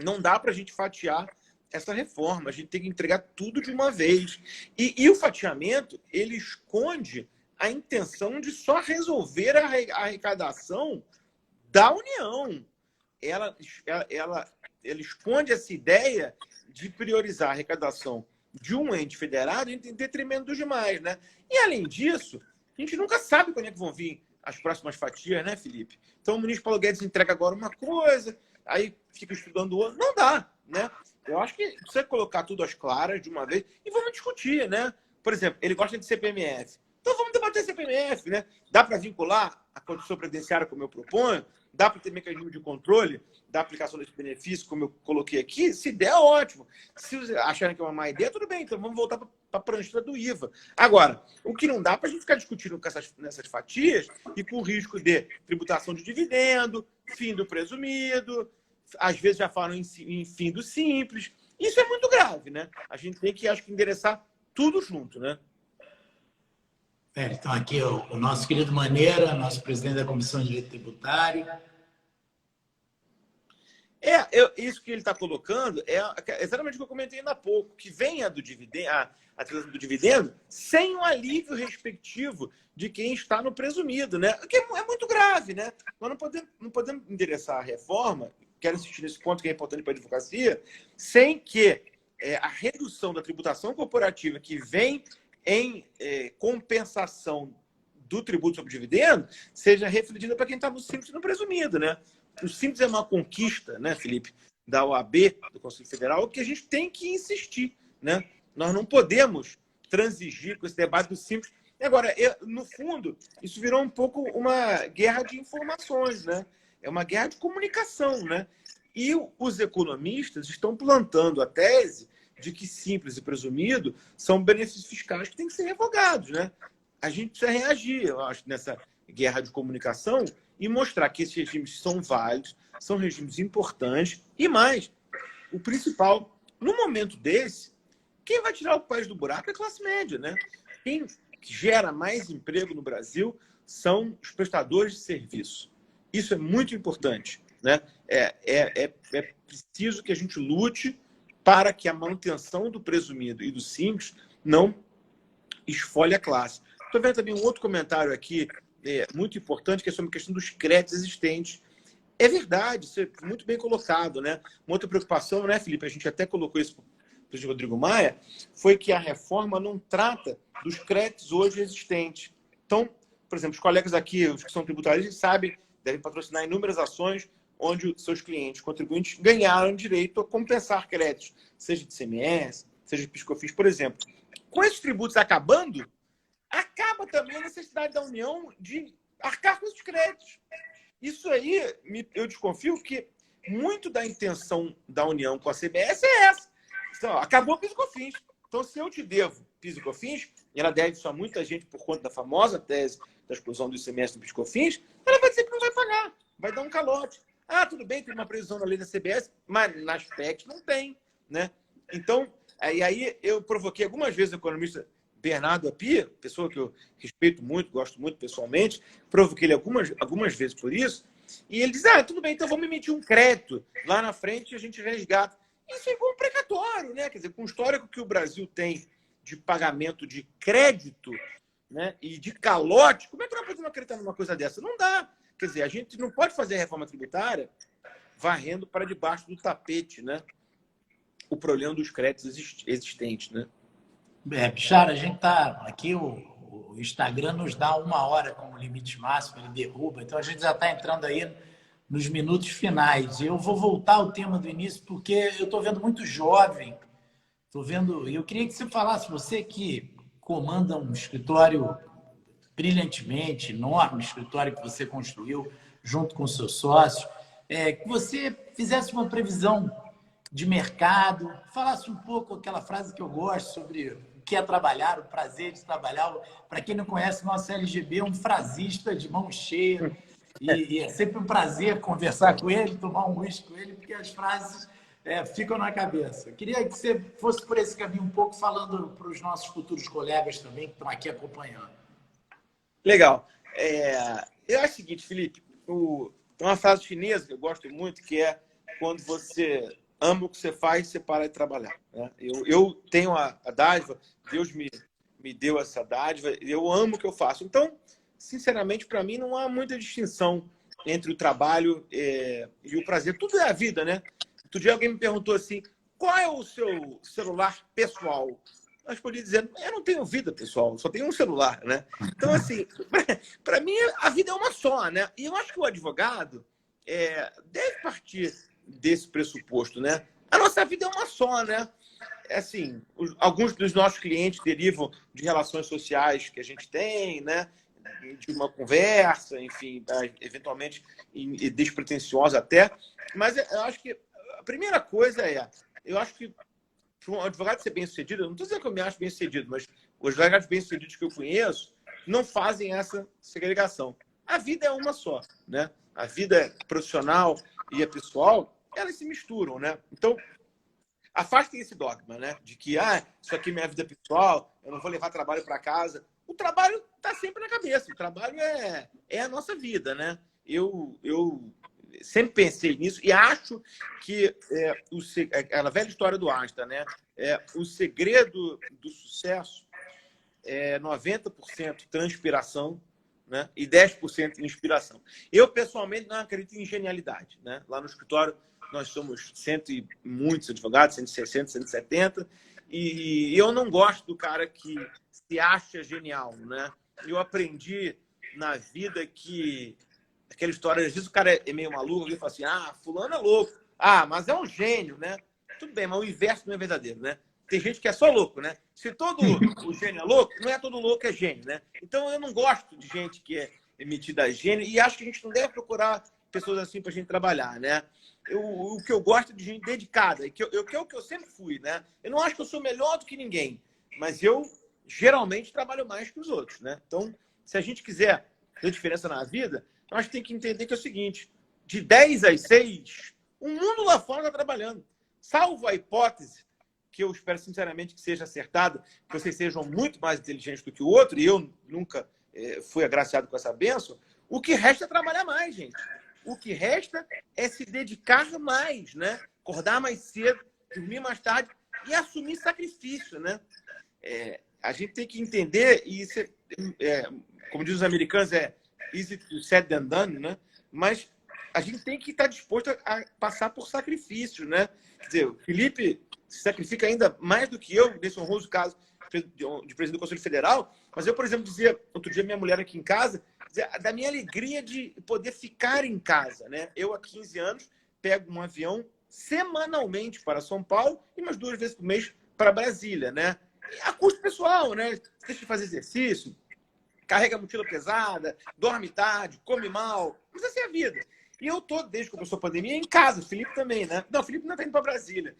Não dá para a gente fatiar essa reforma. A gente tem que entregar tudo de uma vez. E o fatiamento, ele esconde a intenção de só resolver a arrecadação da União. Ela esconde essa ideia de priorizar a arrecadação de um ente federado em detrimento dos demais, né? E, além disso, a gente nunca sabe quando é que vão vir as próximas fatias, né, Felipe? Então, o ministro Paulo Guedes entrega agora uma coisa, aí fica estudando outra. Não dá, né? Eu acho que precisa colocar tudo às claras de uma vez e vamos discutir, né? Por exemplo, ele gosta de CPMF. Então, vamos debater CPMF, né? Dá para vincular a condição previdenciária, como eu proponho? Dá para ter mecanismo de controle da aplicação desse benefício, como eu coloquei aqui? Se der, ótimo. Se acharem que é uma má ideia, tudo bem. Então, vamos voltar para a prancha do IVA. Agora, o que não dá para a gente ficar discutindo nessas fatias e com o risco de tributação de dividendo, fim do presumido, às vezes já falam em fim do simples. Isso é muito grave, né? A gente tem que, acho que, endereçar tudo junto, né? Então, aqui o nosso querido Maneira, nosso presidente da Comissão de Direito Tributário. Isso que ele está colocando é exatamente o que eu comentei ainda há pouco, que venha do dividendo, a tributação do dividendo sem o alívio respectivo de quem está no presumido, né? Que é muito grave, né? Nós não podemos endereçar a reforma, quero insistir nesse ponto que é importante para a advocacia, sem que a redução da tributação corporativa que vem em compensação do tributo sobre dividendo seja refletida para quem está no simples e no presumido, né? O simples é uma conquista, né, Felipe, da OAB, do Conselho Federal, que a gente tem que insistir, né? Nós não podemos transigir com esse debate do simples. Agora, no fundo, isso virou um pouco uma guerra de informações, né? É uma guerra de comunicação, né? E os economistas estão plantando a tese de que simples e presumido são benefícios fiscais que têm que ser revogados, né? A gente precisa reagir, eu acho, nessa guerra de comunicação e mostrar que esses regimes são válidos, são regimes importantes e mais, o principal, no momento desse, quem vai tirar o país do buraco é a classe média, né? Quem gera mais emprego no Brasil são os prestadores de serviço. Isso é muito importante, né? É preciso que a gente lute para que a manutenção do presumido e do simples não esfolhe a classe. Estou vendo também um outro comentário aqui, muito importante, que é sobre a questão dos créditos existentes. É verdade, isso é muito bem colocado, né? Uma outra preocupação, né, Felipe? A gente até colocou isso para o Rodrigo Maia, foi que a reforma não trata dos créditos hoje existentes. Então, por exemplo, os colegas aqui, os que são tributários, sabem, devem patrocinar inúmeras ações onde seus clientes contribuintes ganharam direito a compensar créditos, seja de ICMS, seja de PIS/COFINS, por exemplo. Com esses tributos acabando, acaba também a necessidade da União de arcar com esses créditos. Isso aí, eu desconfio que muito da intenção da União com a CBS é essa. Então, acabou o PIS/COFINS. Então, se eu te devo PIS e COFINS, e ela deve isso a muita gente por conta da famosa tese da exclusão do ICMS do PIS/COFINS, ela vai dizer que não vai pagar, vai dar um calote. Ah, tudo bem, tem uma previsão na lei da CBS, mas nas PECs não tem, né? Então, aí eu provoquei algumas vezes o economista Bernardo Api, pessoa que eu respeito muito, gosto muito pessoalmente, provoquei ele algumas vezes por isso, e ele diz, tudo bem, então vamos emitir um crédito, lá na frente a gente resgata. Isso é igual um precatório, né? Quer dizer, com o histórico que o Brasil tem de pagamento de crédito, né, e de calote, como é que nós podemos acreditar numa coisa dessa? Não dá. Quer dizer, a gente não pode fazer a reforma tributária varrendo para debaixo do tapete, né, o problema dos créditos existentes, né? Bichara, a gente tá aqui, o Instagram nos dá 1 hora como limite máximo, ele derruba, então a gente já está entrando aí nos minutos finais. Eu vou voltar ao tema do início, porque eu estou vendo muito jovem, estou vendo, e eu queria que você falasse, você que comanda um escritório brilhantemente, enorme escritório que você construiu junto com seus sócios, que você fizesse uma previsão de mercado, falasse um pouco aquela frase que eu gosto sobre o que é trabalhar, o prazer de trabalhar. Para quem não conhece, nosso LGB é um frasista de mão cheia e é sempre um prazer conversar com ele, tomar um whisky com ele, porque as frases ficam na cabeça. Queria que você fosse por esse caminho um pouco, falando para os nossos futuros colegas também que estão aqui acompanhando. Legal. Eu acho o seguinte, Felipe, tem uma frase chinesa que eu gosto muito, que é quando você ama o que você faz, você para de trabalhar, né? Eu tenho a dádiva, Deus me deu essa dádiva, eu amo o que eu faço. Então, sinceramente, para mim, não há muita distinção entre o trabalho e o prazer. Tudo é a vida, né? Outro dia alguém me perguntou assim, qual é o seu celular pessoal? Eu respondi dizendo, eu não tenho vida pessoal, só tenho um celular, né? Então, assim, para mim, a vida é uma só, né? E eu acho que o advogado deve partir desse pressuposto, né? A nossa vida é uma só, né? Assim, alguns dos nossos clientes derivam de relações sociais que a gente tem, né? De uma conversa, enfim, eventualmente despretensiosa até. Mas eu acho que a primeira coisa eu acho que para um advogado ser bem-sucedido, eu não estou dizendo que eu me acho bem-sucedido, mas os advogados bem-sucedidos que eu conheço não fazem essa segregação. A vida é uma só, né? A vida profissional e a pessoal, elas se misturam, né? Então, afastem esse dogma, né? De que, isso aqui é minha vida pessoal, eu não vou levar trabalho para casa. O trabalho está sempre na cabeça, o trabalho é a nossa vida, né? Eu sempre pensei nisso e acho que aquela velha história do Einstein, né? O segredo do sucesso é 90% transpiração, né? E 10% inspiração. Eu, pessoalmente, não acredito em genialidade, né? Lá no escritório, nós somos cento e muitos advogados, 160, 170, e eu não gosto do cara que se acha genial, né? Eu aprendi na vida que aquela história, às vezes o cara é meio maluco, alguém fala assim, fulano é louco, mas é um gênio, né? Tudo bem, mas o inverso não é verdadeiro, né? Tem gente que é só louco, né? Se todo o gênio é louco, não é todo louco é gênio, né? Então eu não gosto de gente que é emitida a gênio e acho que a gente não deve procurar pessoas assim para a gente trabalhar, né? O que eu gosto de gente dedicada, que é o que eu sempre fui, né? Eu não acho que eu sou melhor do que ninguém, mas eu geralmente trabalho mais que os outros, né? Então, se a gente quiser ter diferença na vida, nós temos que entender que é o seguinte, de 10 às 6, o mundo lá fora está trabalhando. Salvo a hipótese, que eu espero sinceramente que seja acertada, que vocês sejam muito mais inteligentes do que o outro, e eu nunca fui agraciado com essa bênção, o que resta é trabalhar mais, gente. O que resta é se dedicar mais, né? Acordar mais cedo, dormir mais tarde e assumir sacrifício, né? A gente tem que entender, e isso como dizem os americanos, easy to said than done, né? Mas a gente tem que estar disposto a passar por sacrifício, né? Quer dizer, o Felipe se sacrifica ainda mais do que eu, nesse honroso caso de presidente do Conselho Federal, mas eu, por exemplo, dizia, outro dia minha mulher aqui em casa, da minha alegria de poder ficar em casa, né? Eu, há 15 anos, pego um avião semanalmente para São Paulo e umas 2 vezes por mês para Brasília, né? E a custo pessoal, né? Você deixa de fazer exercício, carrega mochila pesada, dorme tarde, come mal, mas essa é a vida. E eu tô, desde que começou a pandemia, em casa, o Felipe também, né? Não, o Felipe não está indo para Brasília.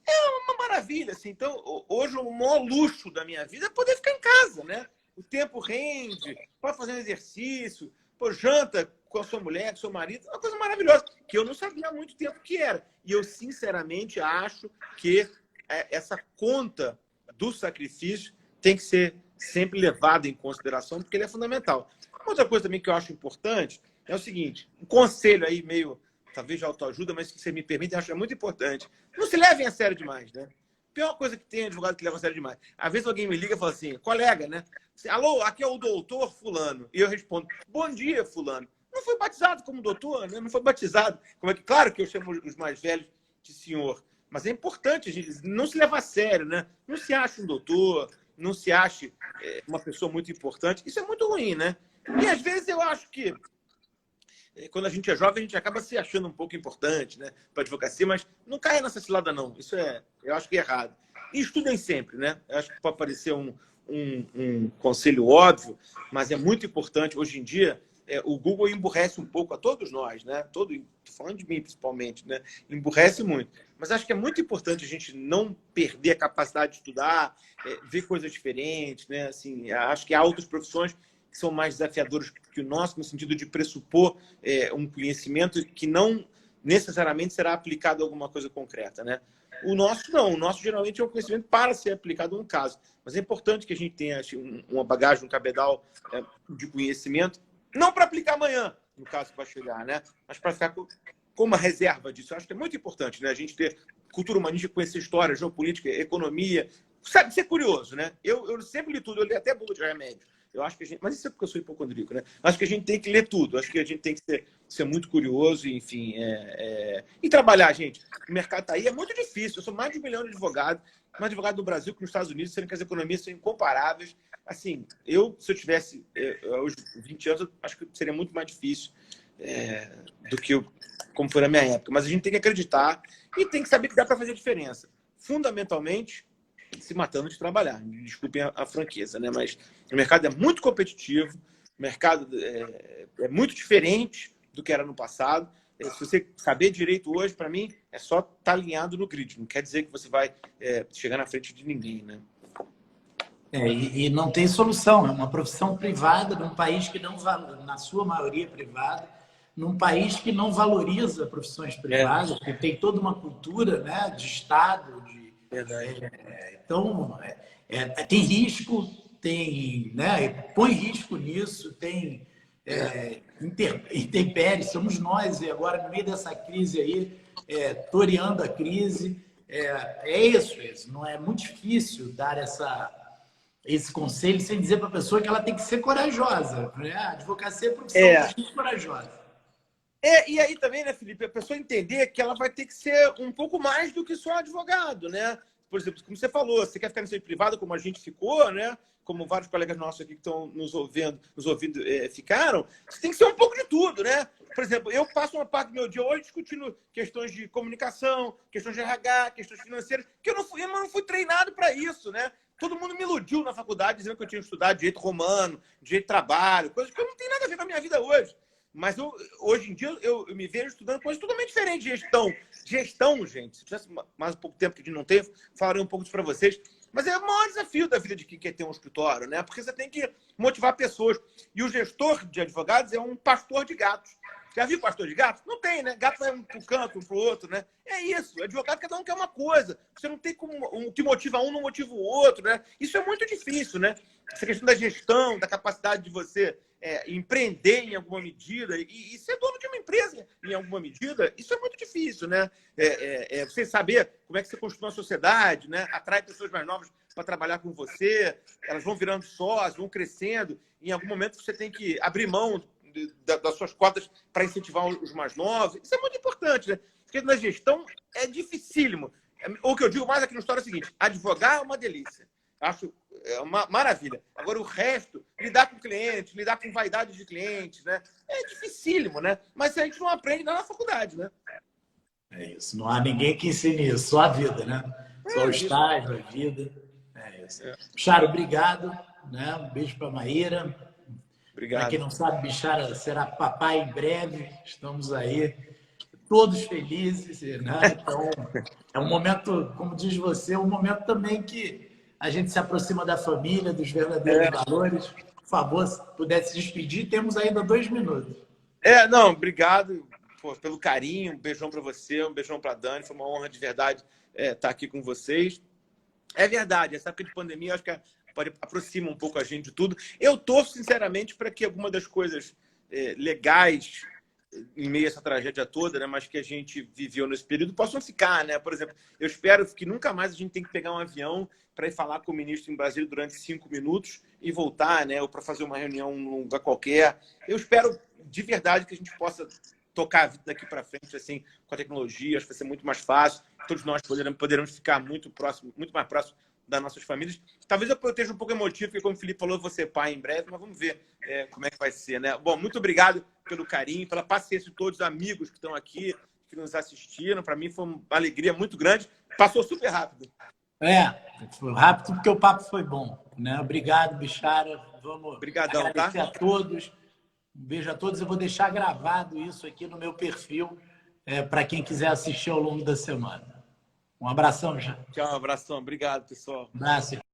É uma maravilha, assim. Então, hoje o maior luxo da minha vida é poder ficar em casa, né? O tempo rende, pode fazer um exercício, janta com a sua mulher, com o seu marido, uma coisa maravilhosa, que eu não sabia há muito tempo que era. E eu, sinceramente, acho que essa conta do sacrifício tem que ser sempre levada em consideração, porque ele é fundamental. Outra coisa também que eu acho importante é o seguinte, um conselho aí meio, talvez de autoajuda, mas se você me permite, eu acho que é muito importante. Não se levem a sério demais, né? A pior coisa que tem é advogado que leva a sério demais. Às vezes alguém me liga e fala assim, colega, né? Alô, aqui é o doutor fulano. E eu respondo, bom dia, fulano. Não foi batizado como doutor, né? Não foi batizado. Claro que eu chamo os mais velhos de senhor, mas é importante a gente não se levar a sério, né? Não se ache um doutor, não se ache uma pessoa muito importante. Isso é muito ruim, né? E às vezes eu acho que quando a gente é jovem, a gente acaba se achando um pouco importante, né, para a advocacia, mas não caia nessa cilada, não. Isso eu acho que é errado. E estudem sempre, né? Eu acho que pode parecer um conselho óbvio, mas é muito importante. Hoje em dia, o Google emburrece um pouco a todos nós, né? Estou falando de mim, principalmente, né? Emburrece muito. Mas acho que é muito importante a gente não perder a capacidade de estudar, ver coisas diferentes, né? Assim, acho que há outras profissões que são mais desafiadoras que o nosso, no sentido de pressupor um conhecimento que não necessariamente será aplicado a alguma coisa concreta, né? O nosso não, o nosso geralmente é um conhecimento para ser aplicado no caso. Mas é importante que a gente tenha uma bagagem, um cabedal de conhecimento, não para aplicar amanhã, no caso que vai chegar, né? Mas para ficar com uma reserva disso. Eu acho que é muito importante, né? A gente ter cultura humanística, conhecer história, geopolítica, economia, sabe, ser curioso, né? Eu sempre li tudo, eu li até bula de remédio. Eu acho que a gente, mas isso é porque eu sou hipocondríaco, né? Acho que a gente tem que ler tudo. Acho que a gente tem que ser muito curioso, enfim. E trabalhar, gente. O mercado está aí, é muito difícil. Eu sou mais de 1 milhão de advogados, mais advogado no Brasil que nos Estados Unidos, sendo que as economias são incomparáveis. Assim, se eu tivesse aos 20 anos, eu acho que seria muito mais difícil do que como foi na minha época. Mas a gente tem que acreditar e tem que saber que dá para fazer diferença. Fundamentalmente, se matando de trabalhar. Desculpem a franqueza, né? Mas o mercado é muito competitivo, o mercado é muito diferente do que era no passado. Se você saber direito hoje, para mim, é só estar alinhado no grid. Não quer dizer que você vai chegar na frente de ninguém, né? E não tem solução. É uma profissão privada num país que não, na sua maioria, privada, num país que não valoriza profissões privadas, porque tem toda uma cultura, né, de Estado, então, tem risco, né, põe risco nisso, tem intempéries, somos nós, e agora no meio dessa crise aí, toreando a crise, isso, não é muito difícil dar esse conselho sem dizer para a pessoa que ela tem que ser corajosa, né? A advocacia é profissão muito corajosa. E aí também, né, Felipe, a pessoa entender que ela vai ter que ser um pouco mais do que só advogado, né? Por exemplo, como você falou, você quer ficar no setor privado como a gente ficou, né? Como vários colegas nossos aqui que estão nos ouvindo ficaram, você tem que ser um pouco de tudo, né? Por exemplo, eu passo uma parte do meu dia hoje discutindo questões de comunicação, questões de RH, questões financeiras, que eu não fui treinado para isso, né? Todo mundo me iludiu na faculdade dizendo que eu tinha estudado direito romano, direito de trabalho, coisas que não tem nada a ver com a minha vida hoje. Mas hoje em dia eu me vejo estudando coisas totalmente diferentes de gestão. Gestão, gente, se tivesse mais um pouco de tempo que a gente não tem, falarei um pouco disso para vocês. Mas é o maior desafio da vida de quem quer ter um escritório, né? Porque você tem que motivar pessoas. E o gestor de advogados é um pastor de gatos. Já viu pastor de gatos? Não tem, né? Gato vai um para o canto, um para o outro, né? É isso. Advogado, cada um quer uma coisa. Você não tem como o que motiva um, não motiva o outro, né? Isso é muito difícil, né? Essa questão da gestão, da capacidade de você empreender em alguma medida e ser dono de uma empresa em alguma medida, isso é muito difícil, né? Você saber como é que você constrói uma sociedade, né? Atrai pessoas mais novas para trabalhar com você, elas vão virando sócios, vão crescendo, em algum momento você tem que abrir mão das suas cotas para incentivar os mais novos. Isso é muito importante, né? Porque na gestão é dificílimo. O que eu digo mais aqui no história é o seguinte: advogar é uma delícia. Acho uma maravilha. Agora, o resto, lidar com clientes, lidar com vaidade de clientes, né? É dificílimo, né? Mas a gente não aprende na faculdade, né? É isso. Não há ninguém que ensine isso. Só a vida, né? Só o estágio, a vida. É isso. Bichara, obrigado. Né? Um beijo para a Maíra. Obrigado. Para quem não sabe, Bichara será papai em breve. Estamos aí todos felizes, né? Então, é um momento, como diz você, um momento também que a gente se aproxima da família, dos verdadeiros valores. Por favor, se puder se despedir, temos ainda 2 minutos. Não, obrigado pelo carinho, um beijão para você, um beijão para a Dani, foi uma honra de verdade estar aqui com vocês. É verdade, essa época de pandemia, acho que pode aproxima um pouco a gente de tudo. Eu torço, sinceramente, para que alguma das coisas legais em meio a essa tragédia toda, né, mas que a gente viveu nesse período, possam ficar, né? Por exemplo, eu espero que nunca mais a gente tenha que pegar um avião para ir falar com o ministro em Brasília durante 5 minutos e voltar, né? Ou para fazer uma reunião num lugar qualquer. Eu espero de verdade que a gente possa tocar a vida daqui para frente, assim, com a tecnologia, acho que vai ser muito mais fácil. Todos nós poderemos ficar muito mais próximos das nossas famílias. Talvez eu esteja um pouco emotivo, porque como o Felipe falou, eu vou ser pai em breve, mas vamos ver como é que vai ser, né? Bom, muito obrigado pelo carinho, pela paciência de todos os amigos que estão aqui, que nos assistiram. Para mim foi uma alegria muito grande. Passou super rápido. Foi rápido porque o papo foi bom, né? Obrigado, Bichara. Vamos agradecer a todos. Um beijo a todos. Eu vou deixar gravado isso aqui no meu perfil para quem quiser assistir ao longo da semana. Um abração, já. Tchau, um abração. Obrigado, pessoal. Um abraço.